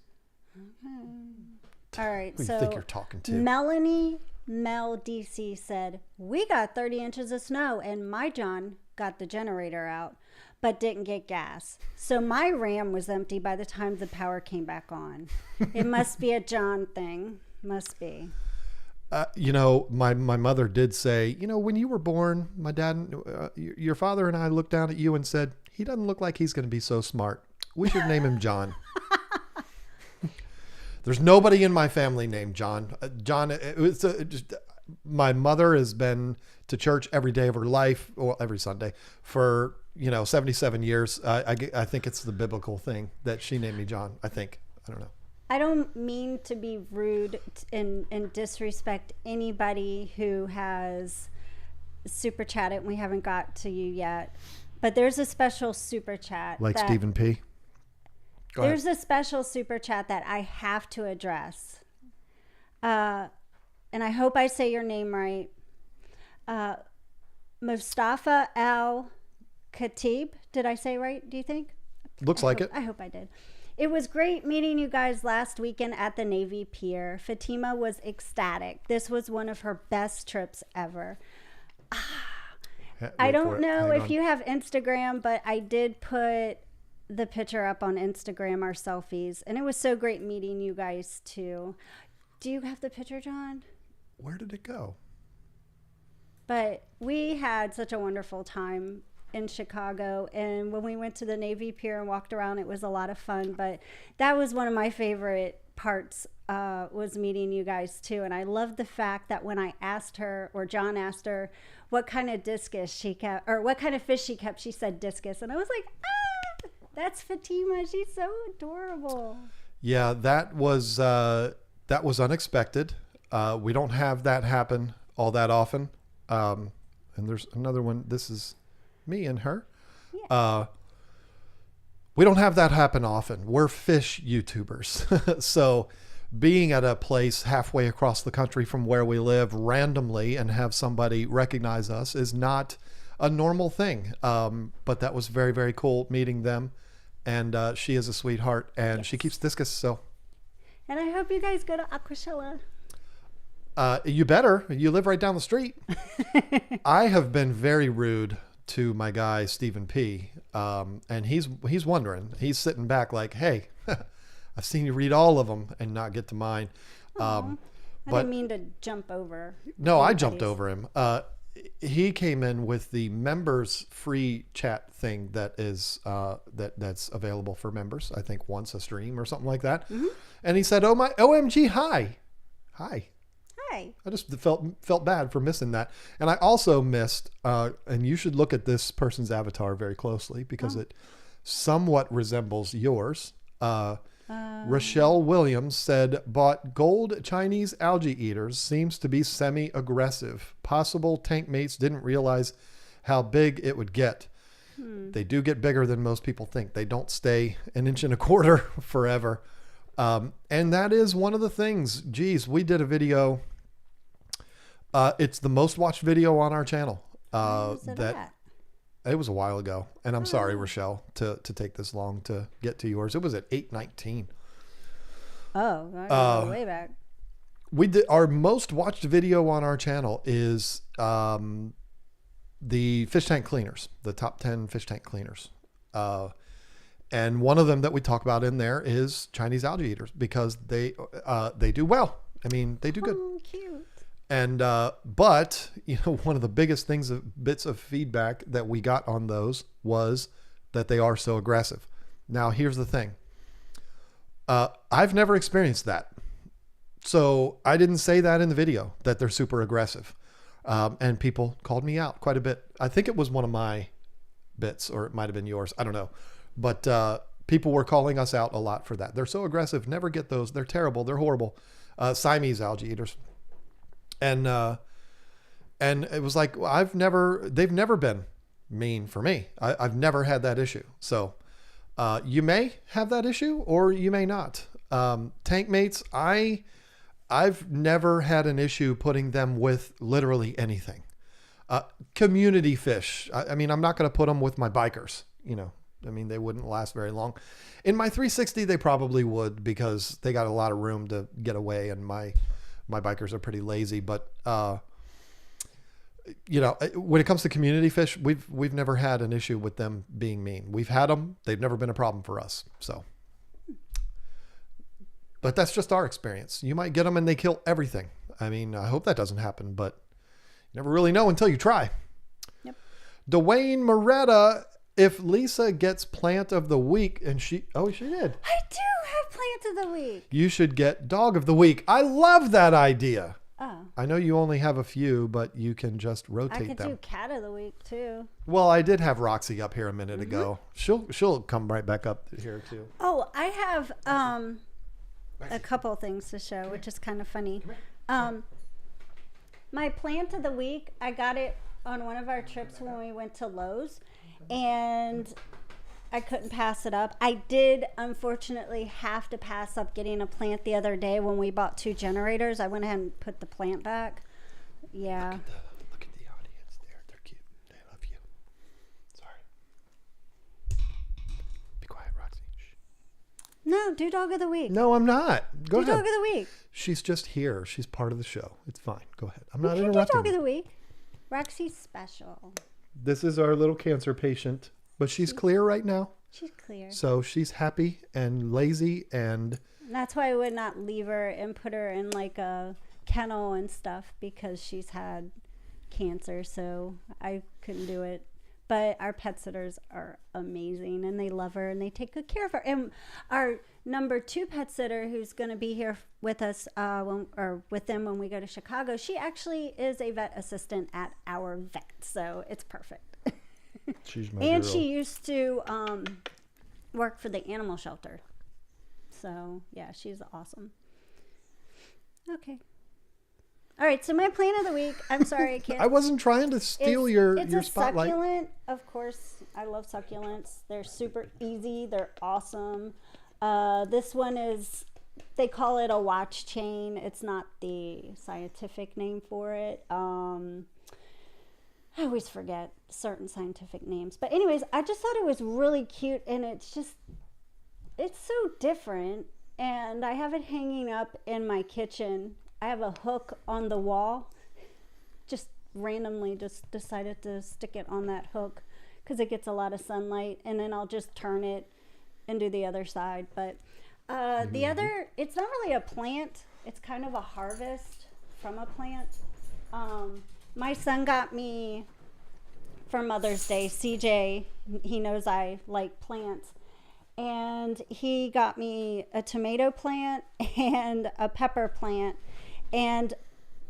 All right. Who do So you think you're talking to? Melanie Mel DC said, we got 30 inches of snow and my John got the generator out, but didn't get gas. So my RAM was empty by the time the power came back on. It must be a John thing. Must be. My mother did say, when you were born, my dad, your father and I looked down at you and said, he doesn't look like he's going to be so smart. We should name him John. There's nobody in my family named John. My mother has been to church every day of her life, or every Sunday, for 77 years. I think it's the biblical thing that she named me John. I think. I don't know. I don't mean to be rude and disrespect anybody who has super chatted. We haven't got to you yet, but there's a special super chat. Like Stephen P. There's a special super chat that I have to address. And I hope I say your name right. Mustafa Al Khatib. Did I say right, do you think? Looks like it. I hope I did. It was great meeting you guys last weekend at the Navy Pier. Fatima was ecstatic. This was one of her best trips ever. I don't know if you have Instagram, but I did put the picture up on Instagram, our selfies, and it was so great meeting you guys too. Do you have the picture, John? Where did it go? But we had such a wonderful time in Chicago, and when we went to the Navy Pier and walked around, it was a lot of fun. But that was one of my favorite parts, was meeting you guys too. And I love the fact that when I asked her, or John asked her, what kind of discus she kept, or what kind of fish she kept, she said discus, and I was like, that's Fatima. She's so adorable. Yeah, that was unexpected. We don't have that happen all that often. And there's another one. This is me and her. Yeah. We don't have that happen often. We're fish YouTubers. So being at a place halfway across the country from where we live randomly and have somebody recognize us is not a normal thing. But that was very, very cool meeting them. And she is a sweetheart, and she keeps discus. So, and I hope you guys go to Aquashella. You better. You live right down the street. I have been very rude to my guy Stephen P. And he's wondering. He's sitting back like, "Hey, I've seen you read all of them and not get to mine." I didn't mean to jump over. No, I jumped over him. He came in with the members free chat thing that is that's available for members. I think once a stream or something like that. Mm-hmm. And he said, "Oh my, OMG, hi." I just felt bad for missing that. And I also missed, and you should look at this person's avatar very closely because it somewhat resembles yours. Rochelle Williams said, bought gold Chinese algae eaters, seems to be semi-aggressive. Possible tank mates didn't realize how big it would get. They do get bigger than most people think. They don't stay 1.25 inches forever. And that is one of the things. Geez, we did a video. It's the most watched video on our channel. It was a while ago, and I'm sorry, Rochelle, to take this long to get to yours. It was at 8:19. Oh, way back. we did our most watched video on our channel is the fish tank cleaners, the top 10 fish tank cleaners. And one of them that we talk about in there is Chinese algae eaters, because they do well. I mean, they do good. Oh, cute. And but one of the biggest bits of feedback that we got on those was that they are so aggressive. Now, here's the thing. I've never experienced that. So I didn't say that in the video, that they're super aggressive. And people called me out quite a bit. I think it was one of my bits, or it might have been yours. I don't know. But people were calling us out a lot for that. They're so aggressive. Never get those. They're terrible. They're horrible. Siamese algae eaters. And it was like, they've never been mean for me. I've never had that issue. So you may have that issue, or you may not. Tank mates, I've never had an issue putting them with literally anything. Community fish. I mean, I'm not going to put them with my bikers, I mean, they wouldn't last very long. In my 360, they probably would, because they got a lot of room to get away, and my bikers are pretty lazy. But when it comes to community fish, we've never had an issue with them being mean. We've had them; they've never been a problem for us. So, but that's just our experience. You might get them and they kill everything. I mean, I hope that doesn't happen, but you never really know until you try. Yep. Dwayne Moretta. If Lisa gets plant of the week, and she did. I do have plant of the week. You should get dog of the week. I love that idea. Oh. I know you only have a few, but you can just rotate I could them. do cat of the week too. Well, I did have Roxy up here a minute ago. She'll come right back up here too. Oh, I have a couple things to show, which is kind of funny. My plant of the week, I got it on one of our trips when we went to Lowe's. And I couldn't pass it up. I did, unfortunately, have to pass up getting a plant the other day when we bought 2 generators. I went ahead and put the plant back. Yeah. Look at the audience there. They're cute. They love you. Sorry. Be quiet, Roxy. Shh. No, do dog of the week. No, I'm not. Go ahead. Do dog of the week. She's just here. She's part of the show. It's fine. Go ahead. I'm not You can interrupting. do dog of the week. Roxy's special. This is our little cancer patient, but she's clear right now. She's clear. So she's happy and lazy, and That's why I would not leave her and put her in like a kennel and stuff, because she's had cancer, so I couldn't do it. But our pet sitters are amazing, and they love her and they take good care of her. And our number 2 pet sitter, who's going to be here with us with them when we go to Chicago, she actually is a vet assistant at our vet, so it's perfect. she's my And girl. she used to work for the animal shelter, so yeah, she's awesome. Okay. All right, so my plant of the week. I'm sorry, I can't. I wasn't trying to steal your It's a spotlight. succulent, of course. I love succulents. They're super easy. They're awesome. This one is, they call it a watch chain. It's not the scientific name for it. I always forget certain scientific names. But anyways, I just thought it was really cute, and it's so different. And I have it hanging up in my kitchen. I have a hook on the wall. Just randomly just decided to stick it on that hook because it gets a lot of sunlight, and then I'll just turn it and do the other side. But the other, it's not really a plant. It's kind of a harvest from a plant. My son got me for Mother's Day, CJ, he knows I like plants, and he got me a tomato plant and a pepper plant. And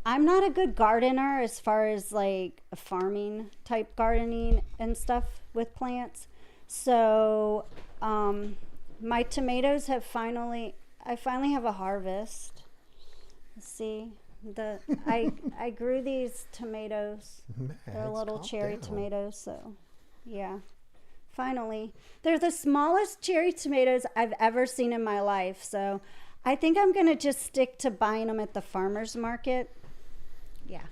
I'm not a good gardener as far as like farming type gardening and stuff with plants. So my tomatoes I finally have a harvest. Let's see. I grew these tomatoes. They're little cherry tomatoes, so yeah. Finally. They're the smallest cherry tomatoes I've ever seen in my life, so I think I'm gonna just stick to buying them at the farmer's market. Yeah.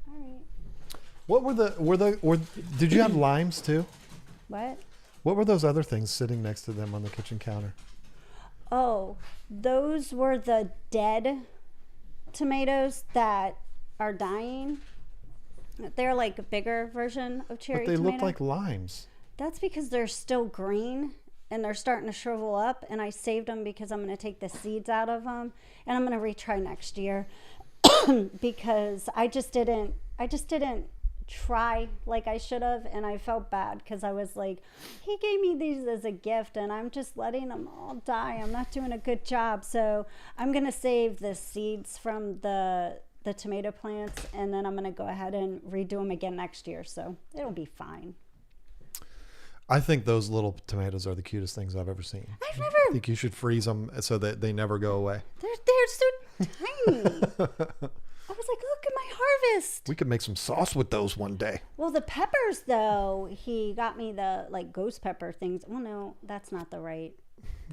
All right. What did you have limes too? What? What were those other things sitting next to them on the kitchen counter? Oh, those were the dead tomatoes that are dying. They're like a bigger version of cherry But they tomato. look like limes. That's because they're still green and they're starting to shrivel up, and I saved them because I'm going to take the seeds out of them and I'm going to retry next year because I just didn't try like I should have, and I felt bad because I was like, he gave me these as a gift and I'm just letting them all die. I'm not doing a good job. So I'm going to save the seeds from the tomato plants, and then I'm going to go ahead and redo them again next year, so it'll be fine. I think those little tomatoes are the cutest things I've ever seen. I think you should freeze them so that they never go away. They're so tiny. I was like, look at my harvest. We could make some sauce with those one day. Well, the peppers, though, he got me the like ghost pepper things. Well, no, that's not the right.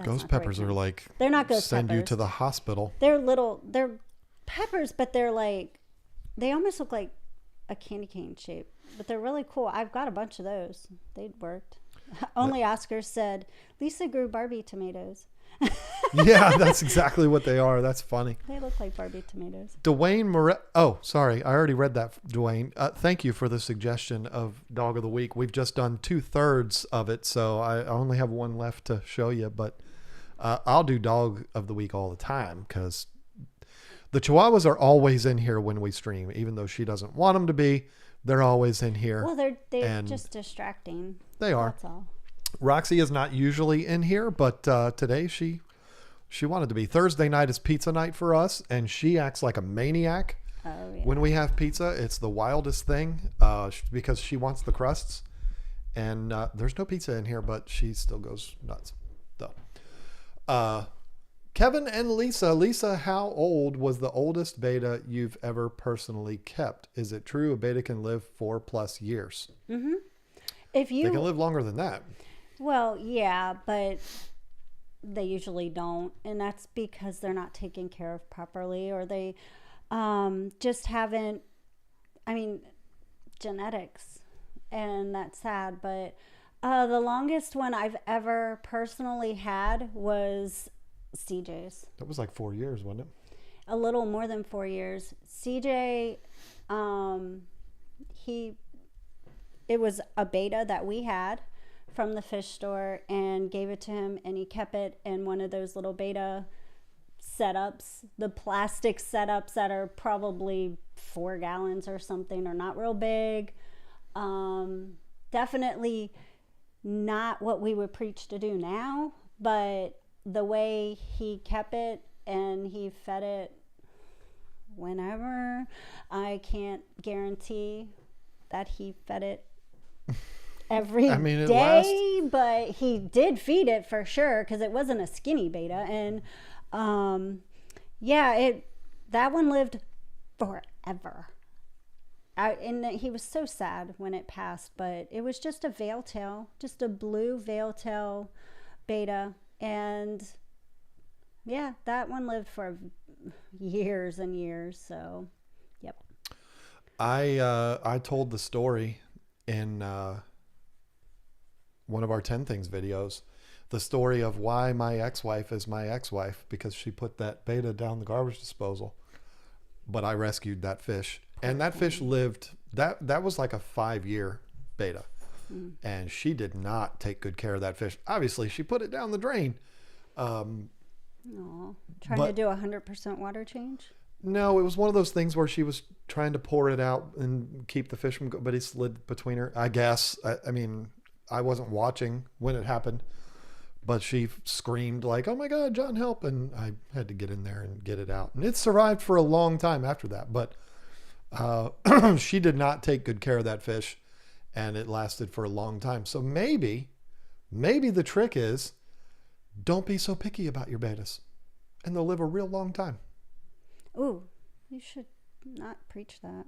Ghost peppers are like, they're not ghost send peppers. you to the hospital. They're peppers, but they're like, they almost look like a candy cane shape, but they're really cool. I've got a bunch of those. They'd worked. Only Oscar said, Lisa grew Barbie tomatoes. Yeah, that's exactly what they are. That's funny. They look like Barbie tomatoes. Dwayne Oh, sorry. I already read that, Dwayne. Thank you for the suggestion of Dog of the Week. We've just done 2/3 of it, so I only have one left to show you. But I'll do Dog of the Week all the time because the Chihuahuas are always in here when we stream, even though she doesn't want them to be. They're always in here. Well, they're just distracting. They are. That's all. Roxy is not usually in here, but today she wanted to be. Thursday night is pizza night for us, and she acts like a maniac. Oh, yeah. When we have pizza, it's the wildest thing because she wants the crusts, and there's no pizza in here, but she still goes nuts. Though. Kevin and Lisa. Lisa, how old was the oldest beta you've ever personally kept? Is it true a beta can live 4+ years? Mm-hmm. They can live longer than that. Well, yeah, but they usually don't, and that's because they're not taken care of properly, or they just haven't. I mean, genetics, and that's sad. But the longest one I've ever personally had was CJ's. That was like 4 years, wasn't it? A little more than 4 years. CJ, it was a beta that we had from the fish store and gave it to him, and he kept it in one of those little beta setups, the plastic setups that are probably 4 gallons or something, or not real big. Definitely not what we would preach to do now, but the way he kept it and he fed it whenever, I can't guarantee that he fed it every day, but he did feed it for sure because it wasn't a skinny beta. And that one lived forever. And he was so sad when it passed, but it was just a veil tail, just a blue veil tail beta. And yeah, that one lived for years and years. So, yep. I told the story in one of our 10 Things videos, the story of why my ex-wife is my ex-wife, because she put that beta down the garbage disposal, but I rescued that fish, and that fish lived, that was like a 5-year beta. And she did not take good care of that fish. Obviously, she put it down the drain. Trying to do 100% water change? No, it was one of those things where she was trying to pour it out and keep the fish from, but it slid between her, I guess. I mean, I wasn't watching when it happened, but she screamed like, "Oh my God, John, help!" And I had to get in there and get it out. And it survived for a long time after that, but she did not take good care of that fish. And it lasted for a long time. So maybe the trick is don't be so picky about your betas, and they'll live a real long time. Ooh, you should not preach that.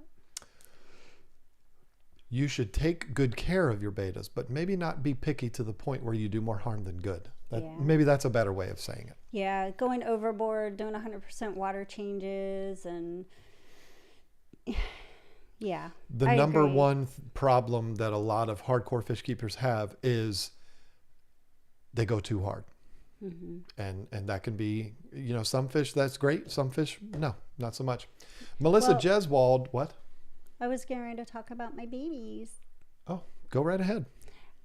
You should take good care of your betas, but maybe not be picky to the point where you do more harm than good. Maybe that's a better way of saying it. Yeah, going overboard, doing 100% water changes, and yeah. The number one problem that a lot of hardcore fish keepers have is they go too hard. And that can be, some fish that's great. Some fish, no, not so much. Melissa Jeswald, what? I was getting ready to talk about my babies. Oh, go right ahead.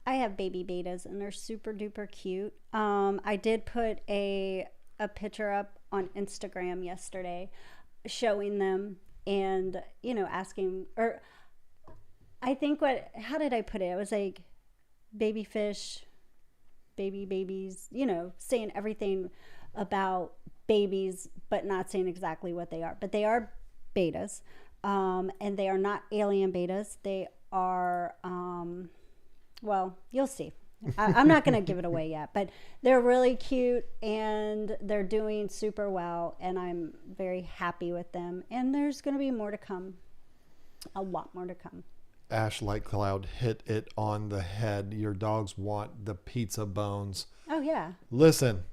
I have baby bettas, and they're super duper cute. I did put a picture up on Instagram yesterday showing them and, asking, or I think how did I put it? It was like baby fish, babies, saying everything about babies, but not saying exactly what they are. But they are bettas, and they are not alien bettas. They are, well, you'll see. I'm not going to give it away yet, but they're really cute and they're doing super well, and I'm very happy with them. And there's going to be more to come, a lot more to come. Ash Light Cloud hit it on the head. Your dogs want the pizza bones. Oh, yeah. Listen,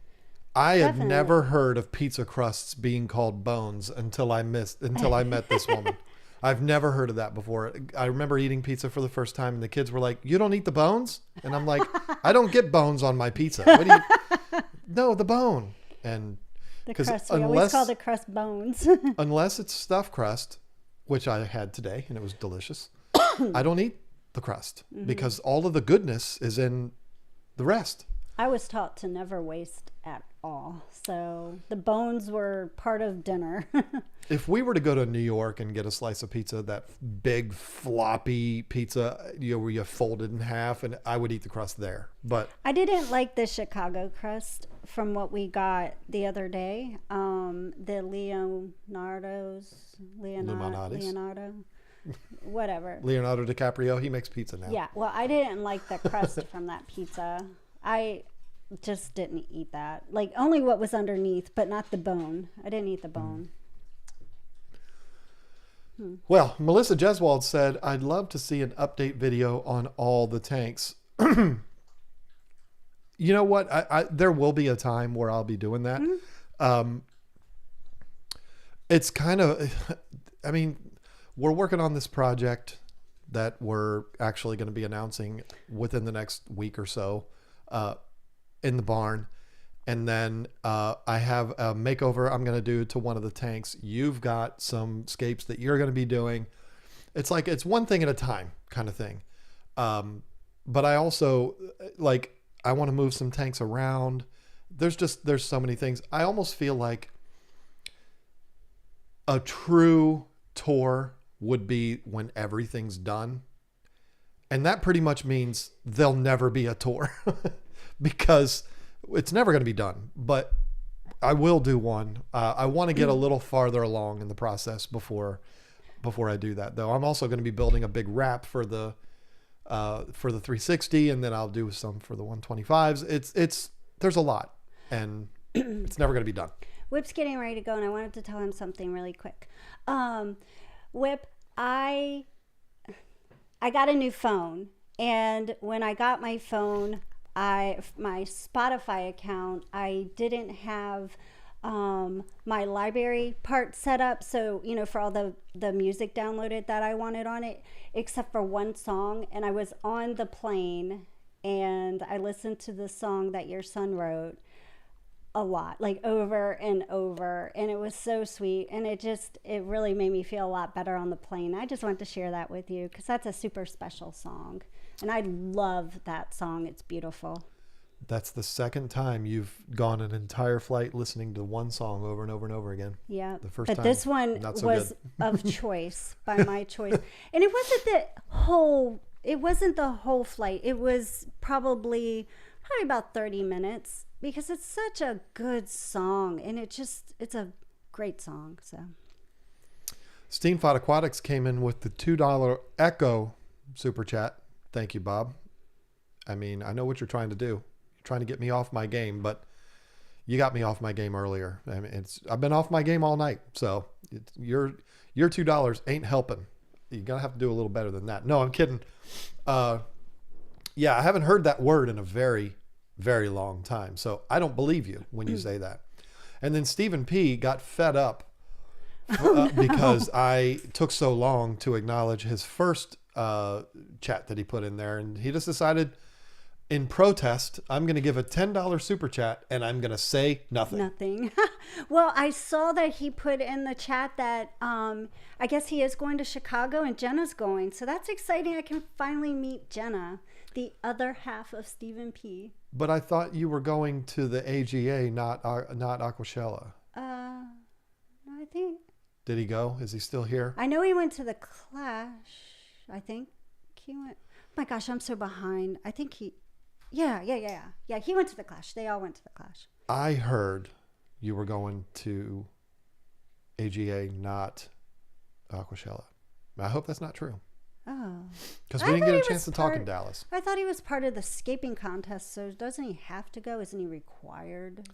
I Definitely. had never heard of pizza crusts being called bones until I met this woman. I've never heard of that before. I remember eating pizza for the first time, and the kids were like, "You don't eat the bones?" And I'm like, "I don't get bones on my pizza." What do you? No, the bone. And the crust. We always call the crust bones. Unless it's stuffed crust, which I had today, and it was delicious. I don't eat the crust because all of the goodness is in the rest. I was taught to never waste at all. So the bones were part of dinner. If we were to go to New York and get a slice of pizza, that big floppy pizza, where you fold it in half, and I would eat the crust there. But I didn't like the Chicago crust from what we got the other day. The Leonardo, whatever. Leonardo DiCaprio, he makes pizza now. Yeah, well, I didn't like the crust from that pizza. I just didn't eat that. Like, only what was underneath, but not the bone. I didn't eat the bone. Well, Melissa Jeswald said, "I'd love to see an update video on all the tanks." You know what? There will be a time where I'll be doing that. It's kind of, we're working on this project that we're actually going to be announcing within the next week or so in the barn. And then I have a makeover I'm going to do to one of the tanks. You've got some scapes that you're going to be doing. It's like, it's one thing at a time kind of thing. But I also, I want to move some tanks around. There's so many things. I almost feel like a true tour would be when everything's done. And that pretty much means there'll never be a tour because it's never going to be done. But I will do one. I want to get a little farther along in the process before I do that, though. I'm also going to be building a big wrap for the 360, and then I'll do some for the 125s. There's a lot, and it's never going to be done. Whip's getting ready to go, and I wanted to tell him something really quick. Whip, I got a new phone, and when I got my phone, my Spotify account, I didn't have my library part set up, so for all the music downloaded that I wanted on it, except for one song. And I was on the plane and I listened to the song that your son wrote a lot, like over and over, and it was so sweet, and it really made me feel a lot better on the plane. I just wanted to share that with you because that's a super special song, and I love that song. It's beautiful. That's the second time you've gone an entire flight listening to one song over and over and over again. Yeah, the first but time, this one was of choice, by my choice, and it wasn't the whole flight. It was probably about 30 minutes. Because it's such a good song, and it's a great song. So, Steamfod Aquatics came in with the $2 Echo super chat. Thank you, Bob. I know what you're trying to do. You're trying to get me off my game, but you got me off my game earlier. I've been off my game all night, so your $2 ain't helping. You're gonna have to do a little better than that. No, I'm kidding. Yeah, I haven't heard that word in a very, very long time. So I don't believe you when you say that. And then Stephen P got fed up because I took so long to acknowledge his first chat that he put in there. And he just decided In protest, I'm going to give a $10 super chat and I'm going to say nothing. Nothing. Well, I saw that he put in the chat that I guess he is going to Chicago and Jenna's going. So that's exciting. I can finally meet Jenna, the other half of Stephen P. But I thought you were going to the AGA, not Aquashella. No, I think. Did he go? Is he still here? I know he went to the Clash. I think he went. Oh my gosh, I'm so behind. I think he. Yeah. He went to the Clash. They all went to the Clash. I heard you were going to AGA, not Aquashella. I hope that's not true. Oh. Because we didn't get a chance to talk in Dallas. I thought he was part of the scaping contest, so doesn't he have to go? Isn't he required?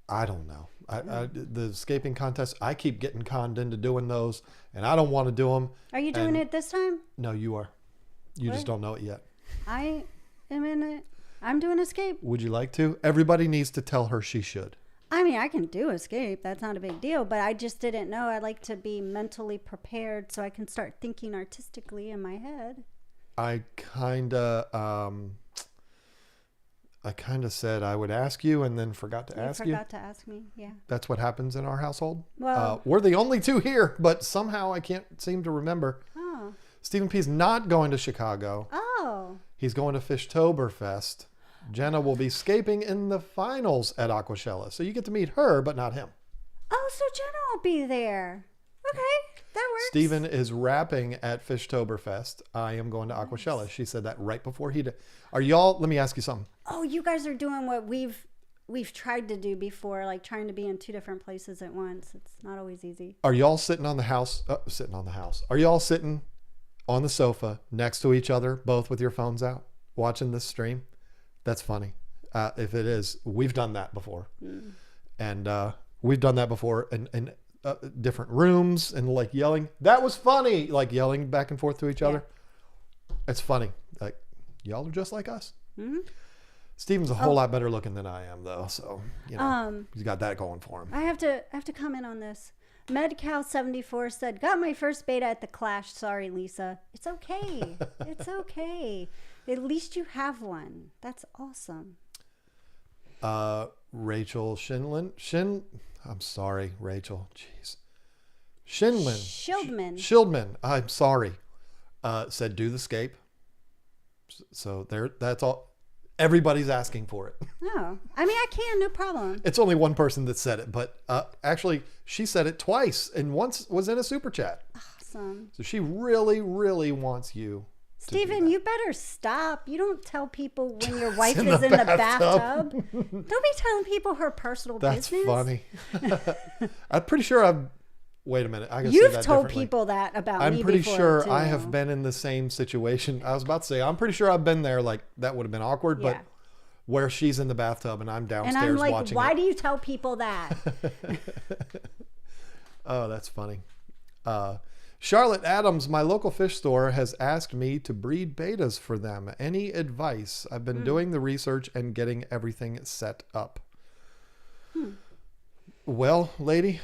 I don't know. The escaping contest, I keep getting conned into doing those, and I don't want to do them. Are you doing it this time? No, you are. You just don't know it yet. I am in it. I'm doing escape. Would you like to? Everybody needs to tell her she should. I mean, I can do escape. That's not a big deal, but I just didn't know. I like to be mentally prepared so I can start thinking artistically in my head. I kind of said I would ask you and then forgot to ask you. Forgot to ask me, yeah. That's what happens in our household. Well, we're the only two here, but somehow I can't seem to remember. Oh. Stephen P's not going to Chicago. Oh. He's going to Fishtoberfest. Jenna will be scaping in the finals at Aquashella. So you get to meet her, but not him. Oh, so Jenna will be there. Okay, that works. Stephen is rapping at Fishtoberfest. I am going to Aquashella. She said that right before he did. Are y'all, let me ask you something. Oh, you guys are doing what we've tried to do before, like trying to be in two different places at once. It's not always easy. Are y'all sitting on the house? Are y'all sitting on the sofa next to each other, both with your phones out, watching this stream? That's funny. If it is, we've done that before. Mm. And we've done that before in different rooms and like yelling. That was funny. Like yelling back and forth to each other. It's funny. Like y'all are just like us. Mm-hmm. Steven's a whole lot better looking than I am though. So, you know, he's got that going for him. I have to comment on this. MedCal74 said, got my first beta at the Clash. Sorry, Lisa. It's okay. It's okay. At least you have one. That's awesome. Rachel I'm sorry, Rachel. Jeez. Shieldman. I'm sorry. Said do the scape. So there. That's all. Everybody's asking for it. Oh, I mean, I can, no problem. It's only one person that said it, but actually, she said it twice, and once was in a super chat. Awesome. So she really, really wants you. Stephen, you better stop. You don't tell people when your wife is in the bathtub. Don't be telling people her personal business. That's funny. I'm pretty sure wait a minute. I gotta You've say that told people that about me I'm pretty before, sure too. I have been in the same situation. I was about to say, I'm pretty sure I've been there. Like, that would have been awkward, but where she's in the bathtub and I'm downstairs watching. And I'm like, why do you tell people that? Oh, that's funny. Charlotte Adams, my local fish store, has asked me to breed betas for them. Any advice? I've been doing the research and getting everything set up. Well, lady,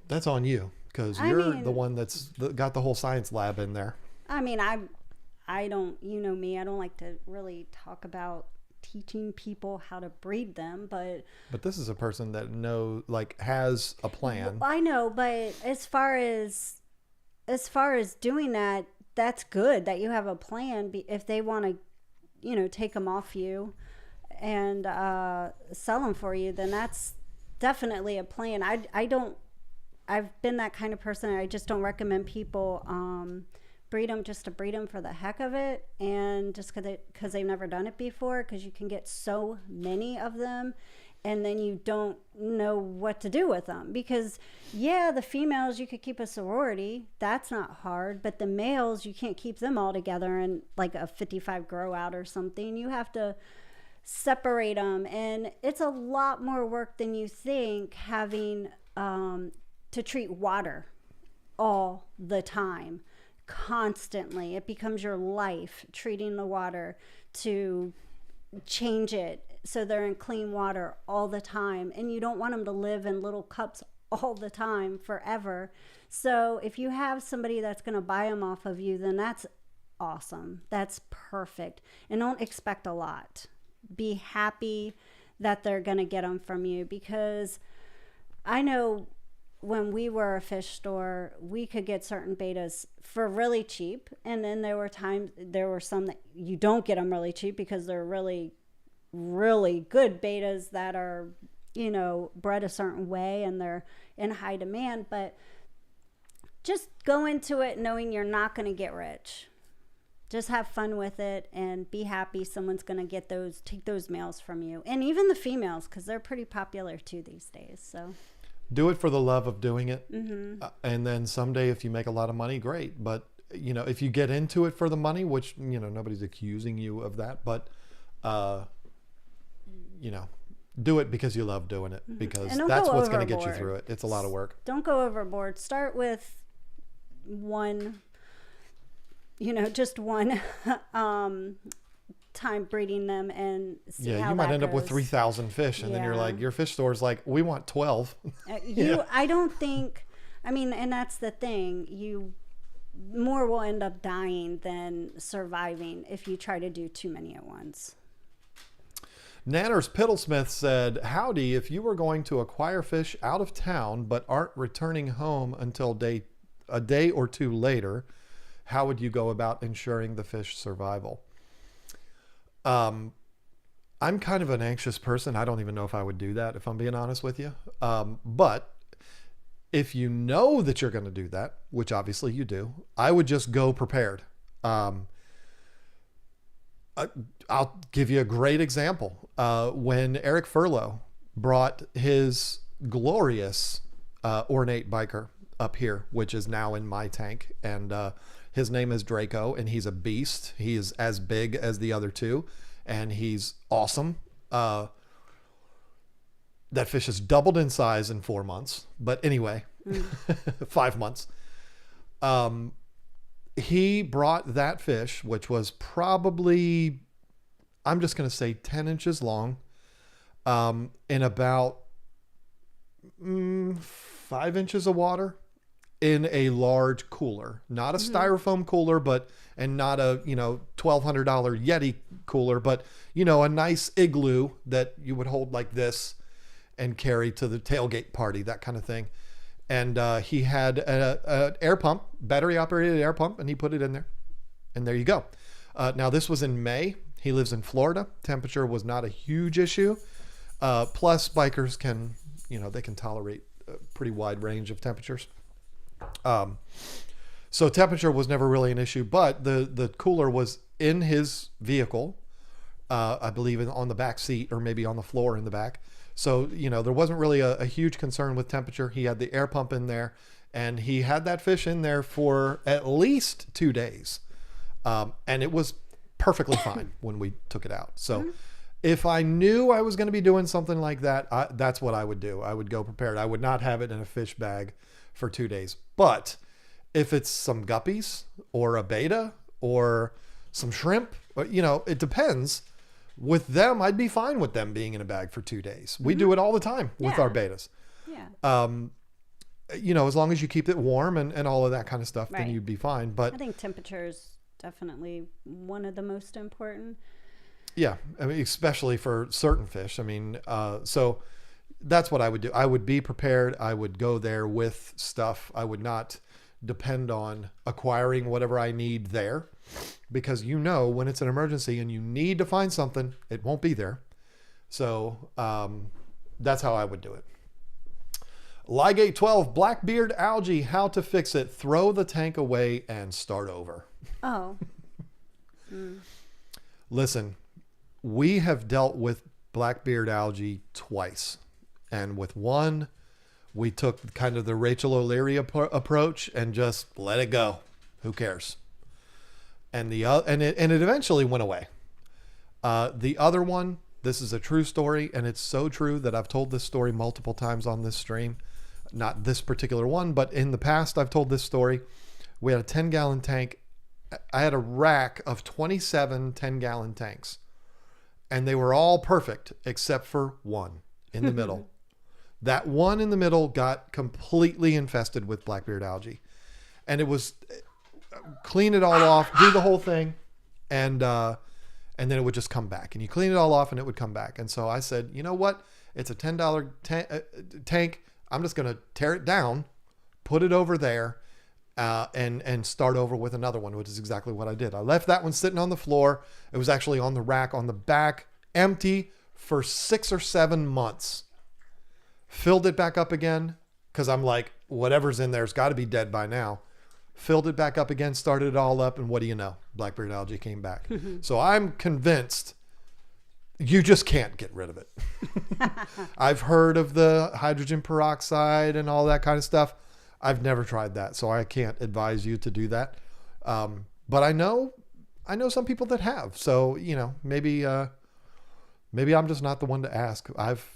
that's on you because you're the one that's got the whole science lab in there. I mean, I don't, you know me, I don't like to really talk about teaching people how to breed them, but this is a person that has a plan. I know, but as far as doing that, that's good that you have a plan. If they want to, take them off you and sell them for you, then that's definitely a plan. I've been that kind of person. I just don't recommend people breed them just to breed them for the heck of it, and just because they've never done it before, because you can get so many of them and then you don't know what to do with them. Because the females you could keep a sorority, that's not hard, but the males, you can't keep them all together in like a 55 grow out or something. You have to separate them, and it's a lot more work than you think, having to treat water all the time, constantly. It becomes your life, treating the water, to change it so they're in clean water all the time, and you don't want them to live in little cups all the time forever. So if you have somebody that's going to buy them off of you, then that's awesome. That's perfect. And don't expect a lot. Be happy that they're going to get them from you, because I know when we were a fish store, we could get certain bettas for really cheap. And then there were some that you don't get them really cheap because they're really, really good bettas that are, bred a certain way and they're in high demand. But just go into it knowing you're not going to get rich. Just have fun with it and be happy someone's going to take those males from you. And even the females, because they're pretty popular too these days. So do it for the love of doing it. And then someday if you make a lot of money, great. But, if you get into it for the money, which, nobody's accusing you of that, but, do it because you love doing it, because that's what's going to get you through it. It's a lot of work. Don't go overboard. Start with one, just one time breeding them and see how you might end up with goes. 3,000 fish, and then you're like, your fish store's like, we want 12. I don't think, and that's the thing, more will end up dying than surviving if you try to do too many at once. Nanners Piddlesmith said, howdy, if you were going to acquire fish out of town but aren't returning home until a day or two later, how would you go about ensuring the fish survival? I'm kind of an anxious person. I don't even know if I would do that, if I'm being honest with you. But if you know that you're going to do that, which obviously you do, I would just go prepared. I'll give you a great example. When Eric Furlow brought his glorious ornate biker up here, which is now in my tank, and his name is Draco, and he's a beast. He is as big as the other two, and he's awesome. That fish has doubled in size in 4 months, but anyway, 5 months. He brought that fish, which was probably, I'm just going to say 10 inches long, in about 5 inches of water, in a large cooler, not a styrofoam cooler, and not a, $1,200 Yeti cooler, but, a nice igloo that you would hold like this and carry to the tailgate party, that kind of thing. And he had an air pump, battery operated air pump, and he put it in there, and there you go. Now this was in May. He lives in Florida. Temperature was not a huge issue. Plus bikers can, they can tolerate a pretty wide range of temperatures. So temperature was never really an issue, but the cooler was in his vehicle, I believe on the back seat, or maybe on the floor in the back. So, there wasn't really a huge concern with temperature. He had the air pump in there, and he had that fish in there for at least 2 days. And it was perfectly fine when we took it out. So if I knew I was going to be doing something like that, that's what I would do. I would go prepared. I would not have it in a fish bag for 2 days. But if it's some guppies or a betta or some shrimp, it depends. With them, I'd be fine with them being in a bag for 2 days. We do it all the time with our bettas. Yeah. As long as you keep it warm and all of that kind of stuff, then you'd be fine. But I think temperature is definitely one of the most important. Yeah. Especially for certain fish. So that's what I would do. I would be prepared. I would go there with stuff. I would not depend on acquiring whatever I need there, because when it's an emergency and you need to find something, it won't be there. So that's how I would do it. Ligate 12, Blackbeard algae, how to fix it. Throw the tank away and start over. Oh. Listen, we have dealt with Blackbeard algae twice. And with one, we took kind of the Rachel O'Leary approach and just let it go. Who cares? And it eventually went away. The other one, this is a true story, and it's so true that I've told this story multiple times on this stream. Not this particular one, but in the past I've told this story. We had a 10-gallon tank. I had a rack of 27 10-gallon tanks, and they were all perfect except for one in the middle. That one in the middle got completely infested with Blackbeard algae. And it was clean it all off, do the whole thing, and then it would just come back. And you clean it all off, and it would come back. And so I said, you know what? It's a $10 tank. I'm just going to tear it down, put it over there, and start over with another one, which is exactly what I did. I left that one sitting on the floor. It was actually on the rack on the back, empty for 6 or 7 months. Filled it back up again because I'm like, whatever's in there's got to be dead by now. Filled it back up again, started it all up, and what do you know? Blackbeard algae came back. So I'm convinced you just can't get rid of it. I've heard of the hydrogen peroxide and all that kind of stuff. I've never tried that, so I can't advise you to do that. But I know some people that have. So, maybe I'm just not the one to ask. I've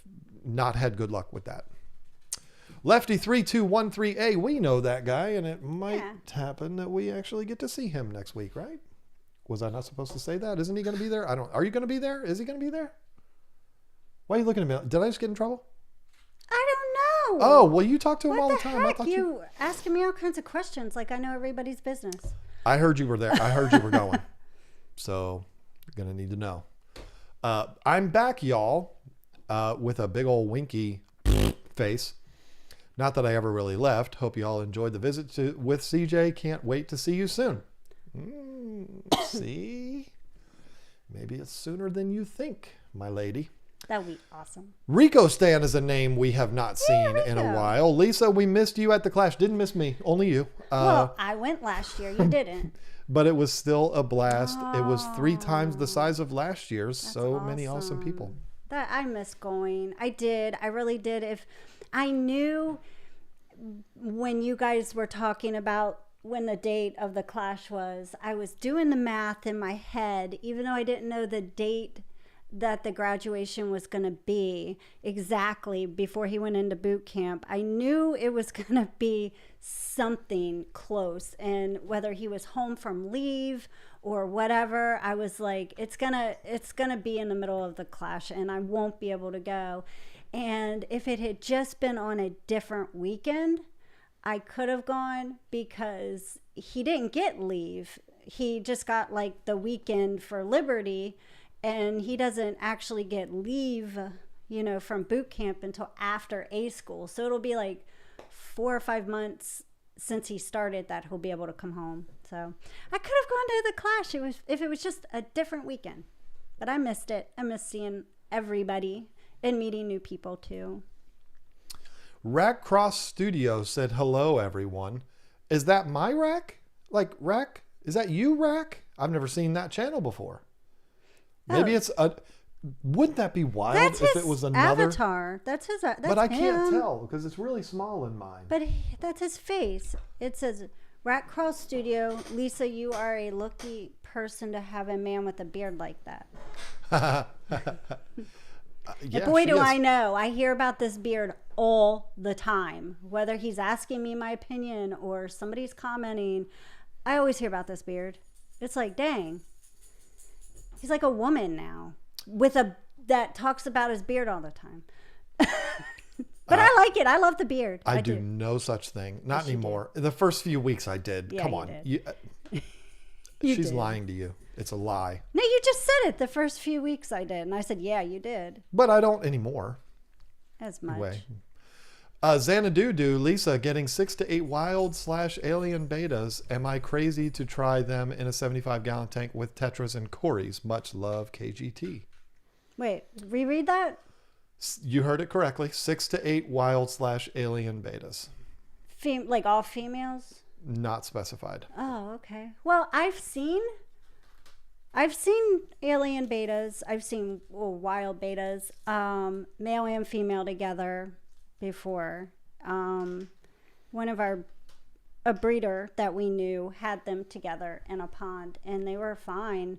not had good luck with that. Lefty3213A, we know that guy, and it might happen that we actually get to see him next week, right? Was I not supposed to say that? Isn't he going to be there? Are you going to be there? Is he going to be there? Why are you looking at me? Did I just get in trouble? I don't know. Oh, well, you talk to him all the time. Heck? I thought you asking me all kinds of questions like I know everybody's business. I heard you were there. I heard you were going. So, you're going to need to know. I'm back, y'all, with a big old winky face. Not that I ever really left. Hope you all enjoyed the visit with CJ. Can't wait to see you soon. See? Maybe it's sooner than you think, my lady. That would be awesome. Rico Stan is a name we have not seen in a while. Lisa, we missed you at the Clash. Didn't miss me, only you. Well, I went last year. You didn't. But it was still a blast. It was 3 times the size of last year's. That's so many awesome people. That I miss going. I did. I really did. If I knew when you guys were talking about when the date of the Clash was, I was doing the math in my head, even though I didn't know the date that the graduation was going to be exactly before he went into boot camp. I knew it was going to be something close, and whether he was home from leave or whatever, I was like, it's gonna be in the middle of the Clash and I won't be able to go. And if it had just been on a different weekend, I could have gone, because he didn't get leave. He just got like the weekend for Liberty, and he doesn't actually get leave, from boot camp until after A school. So it'll be like 4 or 5 months since he started that he'll be able to come home. So I could have gone to the Clash if it was just a different weekend. But I missed it. I missed seeing everybody and meeting new people too. Rack Cross Studio said, hello, everyone. Is that my Rack? Like, Rack? Is that you, Rack? I've never seen that channel before. Maybe it's a... Wouldn't that be wild if it was another avatar? That's his. That's but I him. can't tell because it's really small in mine. But that's his face. It says Rack Cross Studio. Lisa, you are a lucky person to have a man with a beard like that. Yeah, boy, do I know. I hear about this beard all the time. Whether he's asking me my opinion or somebody's commenting, I always hear about this beard. It's like, dang, he's like a woman now that talks about his beard all the time. But I like it. I love the beard. I do no such thing. Not anymore. The first few weeks I did. Yeah, Come on. She's lying to you. It's a lie. No, you just said it. The first few weeks I did. And I said, yeah, you did. But I don't anymore. As much. Anyway. Xanadu, Lisa, getting 6 to 8 wild/alien betas. Am I crazy to try them in a 75-gallon tank with tetras and cories? Much love, KGT. Wait, reread that? You heard it correctly. 6 to 8 wild/alien betas. Like all females? Not specified. Oh, okay. Well, I've seen alien betas. I've seen wild betas, male and female together before. One of a breeder that we knew had them together in a pond, and they were fine.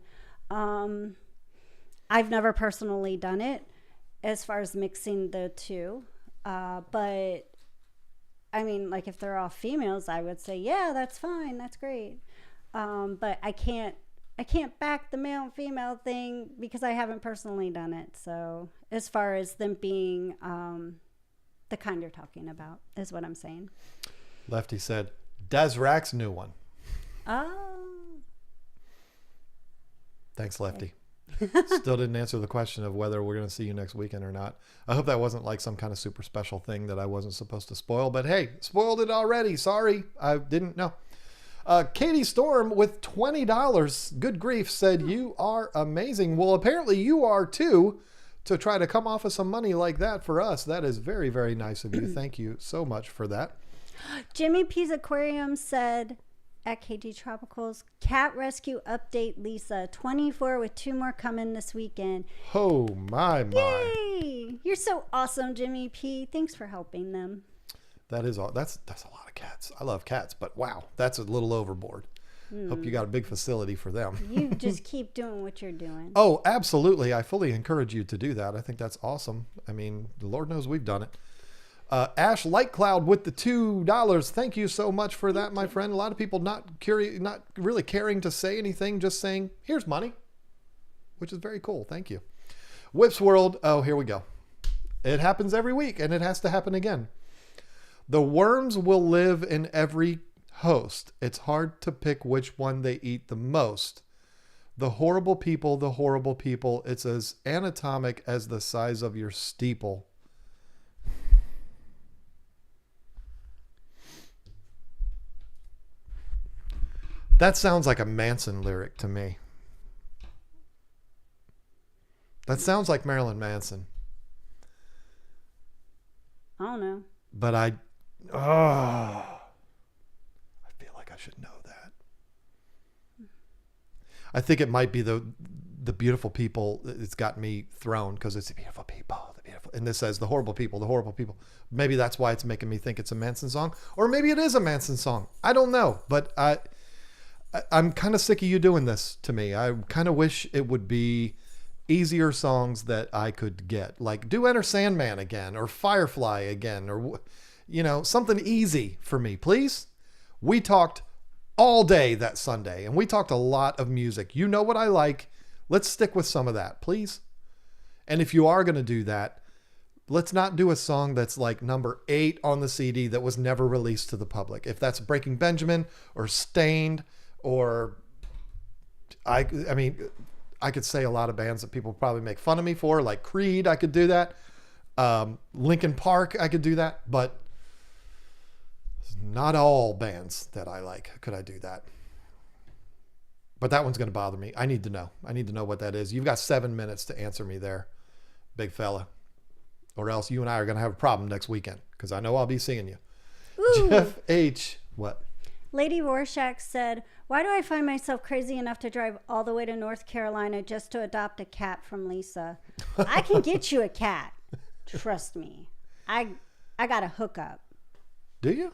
I've never personally done it as far as mixing the two, but I mean, like if they're all females, I would say, yeah, that's fine, that's great. But I can't back the male and female thing because I haven't personally done it. So as far as them being the kind you're talking about is what I'm saying. Lefty said, Des Rack's new one. Oh. Thanks, Lefty. Still didn't answer the question of whether we're going to see you next weekend or not. I hope that wasn't like some kind of super special thing that I wasn't supposed to spoil. But hey, spoiled it already. Sorry. I didn't know. Katie Storm with $20. Good grief, said, "You are amazing." Well, apparently you are too, to try to come off of some money like that for us. That is very, very nice of you. Thank you so much for that. Jimmy P's Aquarium said, at KG Tropicals, cat rescue update, Lisa. 24 with 2 more coming this weekend. Oh, my. Yay! You're so awesome, Jimmy P. Thanks for helping them. That is all. That's a lot of cats. I love cats, but wow, that's a little overboard. Hope you got a big facility for them. You just keep doing what you're doing. Oh, absolutely. I fully encourage you to do that. I think that's awesome. I mean, the Lord knows we've done it. Ash Light Cloud with the $2. Thank you so much for that, my friend. A lot of people not really caring to say anything, just saying, "Here's money," which is very cool. Thank you. Whips World. Oh, here we go. It happens every week, and it has to happen again. The worms will live in every host. It's hard to pick which one they eat the most. The horrible people, the horrible people. It's as anatomic as the size of your steeple. That sounds like a Manson lyric to me. That sounds like Marilyn Manson. I don't know. But I feel like I should know that. I think it might be the beautiful people. It's got me thrown because it's the beautiful people, and this says the horrible people, the horrible people. Maybe that's why it's making me think it's a Manson song, or maybe it is a Manson song. I don't know, but I'm kind of sick of you doing this to me. I kind of wish it would be easier songs that I could get, like do Enter Sandman again, or Firefly again, or something easy for me, please. We talked all day that Sunday, and we talked a lot of music. You know what I like. Let's stick with some of that, please. And if you are going to do that, let's not do a song that's like number 8 on the CD that was never released to the public. If that's Breaking Benjamin or Stained, or I mean, I could say a lot of bands that people probably make fun of me for, like Creed. I could do that. Linkin Park, I could do that, but not all bands that I like could I do that. But that one's going to bother me. I need to know. I need to know what that is. You've got 7 minutes to answer me there, big fella, or else you and I are going to have a problem next weekend, because I know I'll be seeing you. Ooh. Jeff H. What? Lady Rorschach said, "Why do I find myself crazy enough to drive all the way to North Carolina just to adopt a cat from Lisa? I can get you a cat. Trust me. I got a hookup." Do you?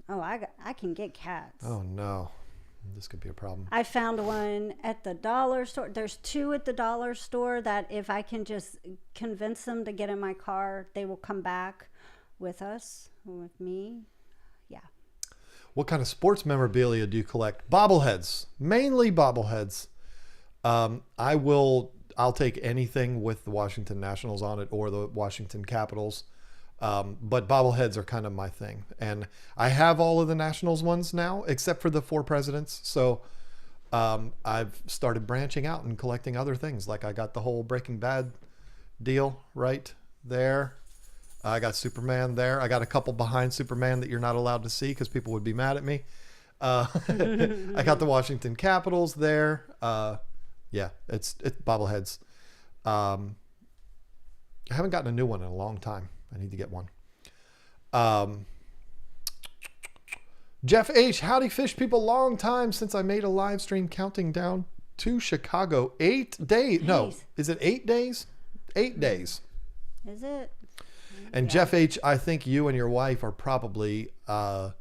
Oh, I can get cats. Oh, no. This could be a problem. I found one at the dollar store. There's 2 at the dollar store that if I can just convince them to get in my car, they will come back with us, with me. Yeah. What kind of sports memorabilia do you collect? Bobbleheads, mainly bobbleheads. I'll take anything with the Washington Nationals on it or the Washington Capitals. But bobbleheads are kind of my thing. And I have all of the Nationals ones now, except for the 4 presidents. So I've started branching out and collecting other things. Like I got the whole Breaking Bad deal right there. I got Superman there. I got a couple behind Superman that you're not allowed to see because people would be mad at me. I got the Washington Capitals there. Yeah, it's bobbleheads. I haven't gotten a new one in a long time. I need to get one. Jeff H. Howdy fish people. Long time since I made a live stream counting down to Chicago. 8 days. No, is it 8 days? 8 days. Is it? And yeah. Jeff H., I think you and your wife are probably the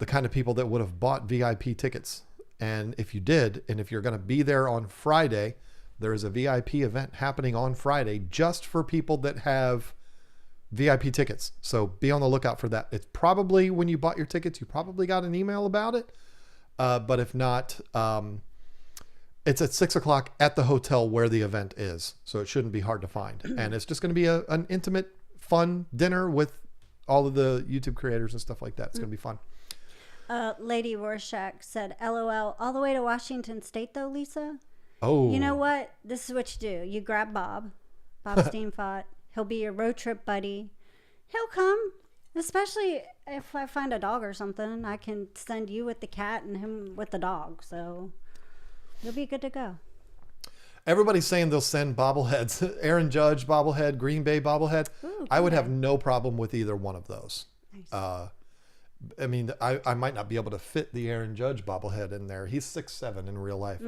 kind of people that would have bought VIP tickets. And if you did, and if you're going to be there on Friday, there is a VIP event happening on Friday just for people that have VIP tickets. So be on the lookout for that. It's probably when you bought your tickets, you probably got an email about it. But if not, it's at 6:00 at the hotel where the event is. So it shouldn't be hard to find. And it's just going to be an intimate, fun dinner with all of the YouTube creators and stuff like that. It's going to be fun. Lady Rorschach said, LOL, all the way to Washington State, though, Lisa? Oh. You know what? This is what you do. You grab Bob Steenfot. He'll be your road trip buddy. He'll come, especially if I find a dog or something. I can send you with the cat and him with the dog. So you'll be good to go. Everybody's saying they'll send bobbleheads. Aaron Judge bobblehead, Green Bay bobblehead. Ooh, I would okay. have no problem with either one of those. Nice. I mean, I might not be able to fit the Aaron Judge bobblehead in there. He's 6'7" in real life.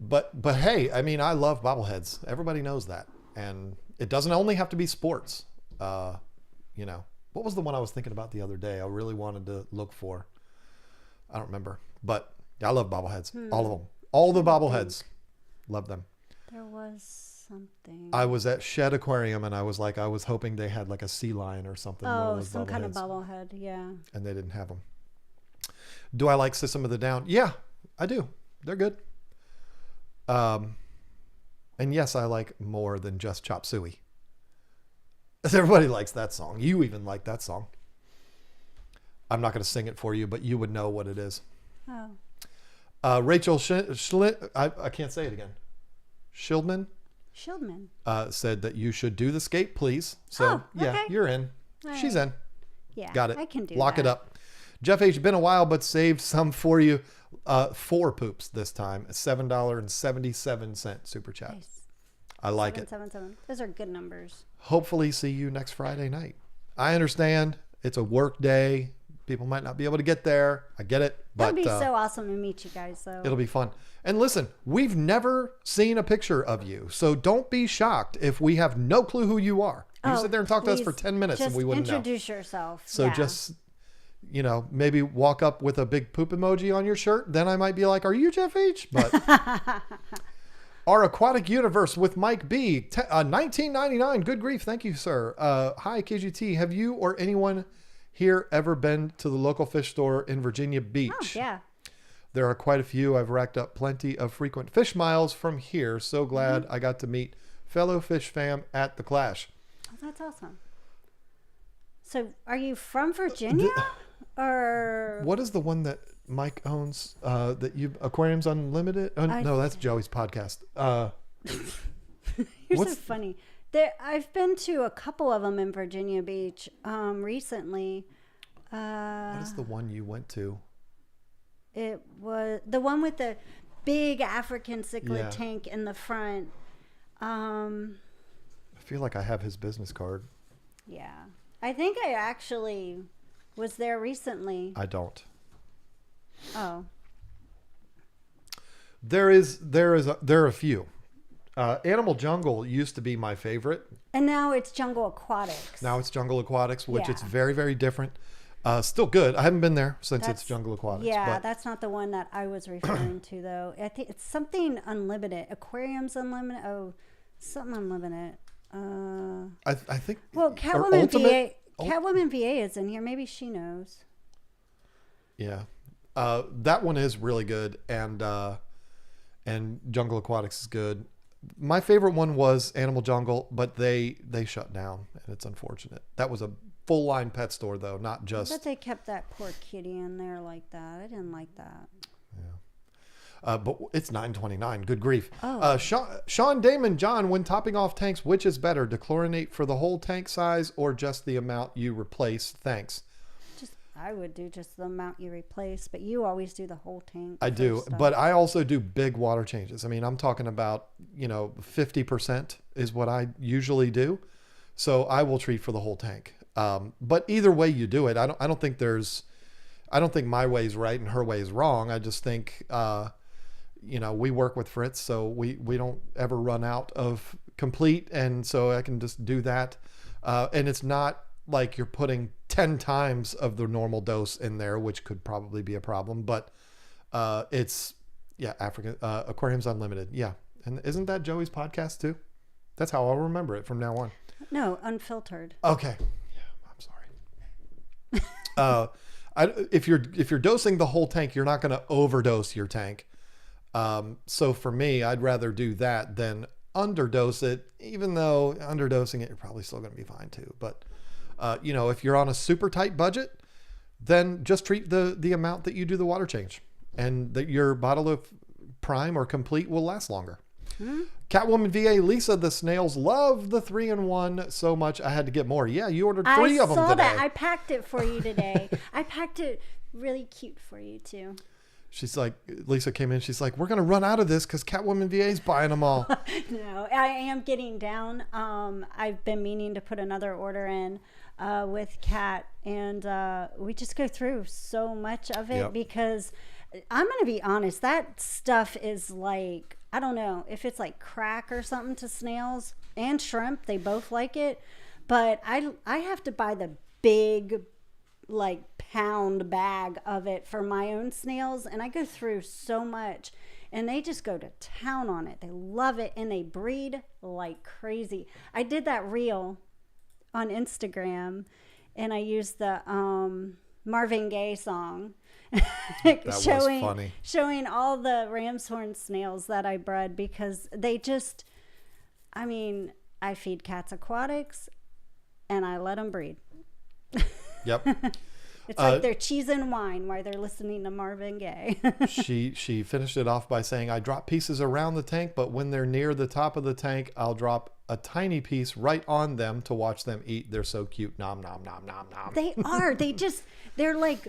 But hey, I mean, I love bobbleheads. Everybody knows that. And it doesn't only have to be sports. You know, what was the one I was thinking about the other day? I really wanted to look for. I don't remember. But I love bobbleheads. All of them. All the bobbleheads. Love them. There was something. I was at Shed Aquarium and I was hoping they had like a sea lion or something. Oh, some kind of bobblehead. Yeah. And they didn't have them. Do I like System of the Down? Yeah, I do. They're good. And yes, I like More Than Just Chop Suey. Everybody likes that song. You even like that song. I'm not going to sing it for you, but you would know what it is. Oh. Rachel I can't say it again. Schildman said that you should do the skate, please. So yeah, okay. you're in. All She's right. in. Yeah. Got it. I can do Lock that. it up. Jeff H. Been a while, but saved some for you. 4 poops this time. $7.77 super chat. Nice. I like it. 777. Those are good numbers. Hopefully see you next Friday night. I understand it's a work day. People might not be able to get there. I get it. But That'd be so awesome to meet you guys, though. it'll be fun. And listen, we've never seen a picture of you. So don't be shocked if we have no clue who you are. You sit there and talk to us for 10 minutes and we wouldn't know. Introduce yourself. So just, you know, maybe walk up with a big poop emoji on your shirt. Then I might be like, are you Jeff H? But Our Aquatic Universe with Mike B. $19.99. Good grief. Thank you, sir. Hi, KGT. Have you or anyone here ever been to the local fish store in Virginia Beach? Oh, yeah. There are quite a few. I've racked up plenty of frequent fish miles from here. So glad I got to meet fellow fish fam at the Clash. Oh, that's awesome. So are you from Virginia? Or what is the one that Mike owns that you Aquariums Unlimited? No, that's Joey's podcast. You're so funny. I've been to a couple of them in Virginia Beach recently. What is the one you went to? It was the one with the big African cichlid tank in the front. I feel like I have his business card. Yeah. I think I actually was there recently. I don't. Oh. There are a few. Animal Jungle used to be my favorite. And now it's Jungle Aquatics. Now it's Jungle Aquatics, which it's Yeah. very, very different. Still good. I haven't been there since it's Jungle Aquatics. Yeah, but that's not the one that I was referring to, though. I think it's something unlimited. Aquariums Unlimited. Oh, something unlimited. I think. Well, or Catwoman Ultimate- VA. Catwoman VA is in here. Maybe she knows. Yeah, that one is really good, and Jungle Aquatics is good. My favorite one was Animal Jungle, but they shut down, and it's unfortunate. That was a full line pet store, though, not just. But they kept that poor kitty in there like that. I didn't like that. But it's $9.29. Good grief. Oh. Sean Damon, John, when topping off tanks, which is better, dechlorinate for the whole tank size or just the amount you replace? Thanks. I would do just the amount you replace, but you always do the whole tank. I do, stuff. but I also do big water changes. I mean, I'm talking about, 50% is what I usually do. So I will treat for the whole tank. But either way you do it, I don't think my way is right and her way is wrong. I just think, we work with Fritz, so we don't ever run out of complete. And so I can just do that. And it's not like you're putting 10 times of the normal dose in there, which could probably be a problem, but it's African Aquariums Unlimited. Yeah. And isn't that Joey's podcast too? That's how I'll remember it from now on. No, unfiltered. Okay. Yeah, I'm sorry. If you're dosing the whole tank, you're not going to overdose your tank. So for me, I'd rather do that than underdose it, even though underdosing it, you're probably still going to be fine too. But, if you're on a super tight budget, then just treat the amount that you do the water change, and that your bottle of Prime or Complete will last longer. Catwoman VA Lisa, the snails love the 3-in-1 so much I had to get more. Yeah, you ordered 3 of them today. I saw that. I packed it for you today. I packed it really cute for you too. She's like, Lisa came in. She's like, we're going to run out of this because Catwoman VA is buying them all. No, I am getting down. I've been meaning to put another order in with Cat, and we just go through so much of it because I'm going to be honest, that stuff is like, I don't know if it's like crack or something to snails and shrimp. They both like it, but I have to buy the big like pound bag of it for my own snails, and I go through so much, and they just go to town on it. They love it, and they breed like crazy. I did that reel on Instagram, and I used the Marvin Gaye song that was funny, showing all the ram's horn snails that I bred, because they just, I mean, I feed Cats Aquatics and I let them breed. Yep. It's like they're cheese and wine while they're listening to Marvin Gaye. She finished it off by saying, I drop pieces around the tank, but when they're near the top of the tank, I'll drop a tiny piece right on them to watch them eat. They're so cute. Nom, nom, nom, nom, nom. They are. They're like,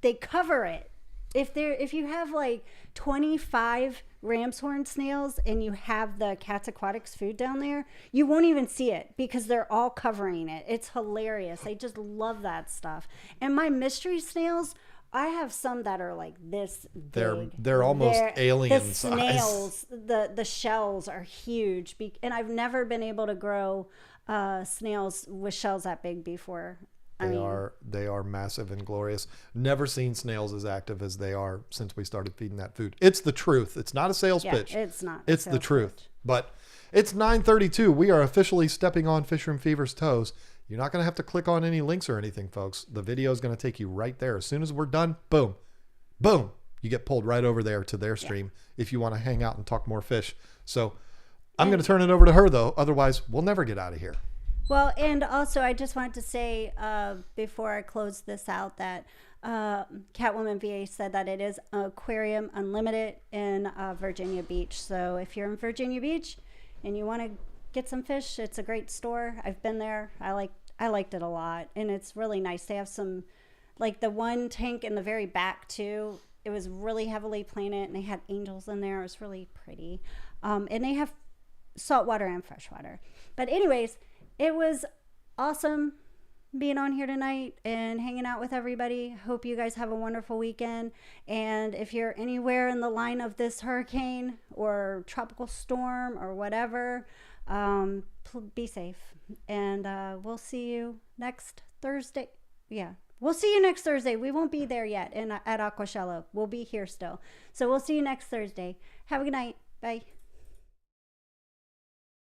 they cover it. If you have like 25 ram's horn snails and you have the Cats Aquatics food down there, you won't even see it because they're all covering it. It's hilarious. They just love that stuff. And my mystery snails, I have some that are like this big. They're almost alien the size. Snails, the shells are huge, and I've never been able to grow snails with shells that big before. They are massive and glorious. Never seen snails as active as they are since we started feeding that food. It's the truth. It's not a sales pitch. It's not. It's the truth. But it's 9:32. We are officially stepping on Fisher and Fever's toes. You're not going to have to click on any links or anything, folks. The video is going to take you right there. As soon as we're done, boom, boom, you get pulled right over there to their stream if you want to hang out and talk more fish. So I'm going to turn it over to her, though. Otherwise, we'll never get out of here. Well, and also I just wanted to say before I close this out that Catwoman VA said that it is Aquarium Unlimited in Virginia Beach. So if you're in Virginia Beach and you want to get some fish, it's a great store. I've been there. I liked it a lot, and it's really nice. They have some, like the one tank in the very back too. It was really heavily planted, and they had angels in there. It was really pretty, and they have saltwater and freshwater. But anyways, it was awesome being on here tonight and hanging out with everybody. Hope you guys have a wonderful weekend. And if you're anywhere in the line of this hurricane or tropical storm or whatever, be safe. And we'll see you next Thursday. Yeah, we'll see you next Thursday. We won't be there yet at Aquashello. We'll be here still. So we'll see you next Thursday. Have a good night. Bye.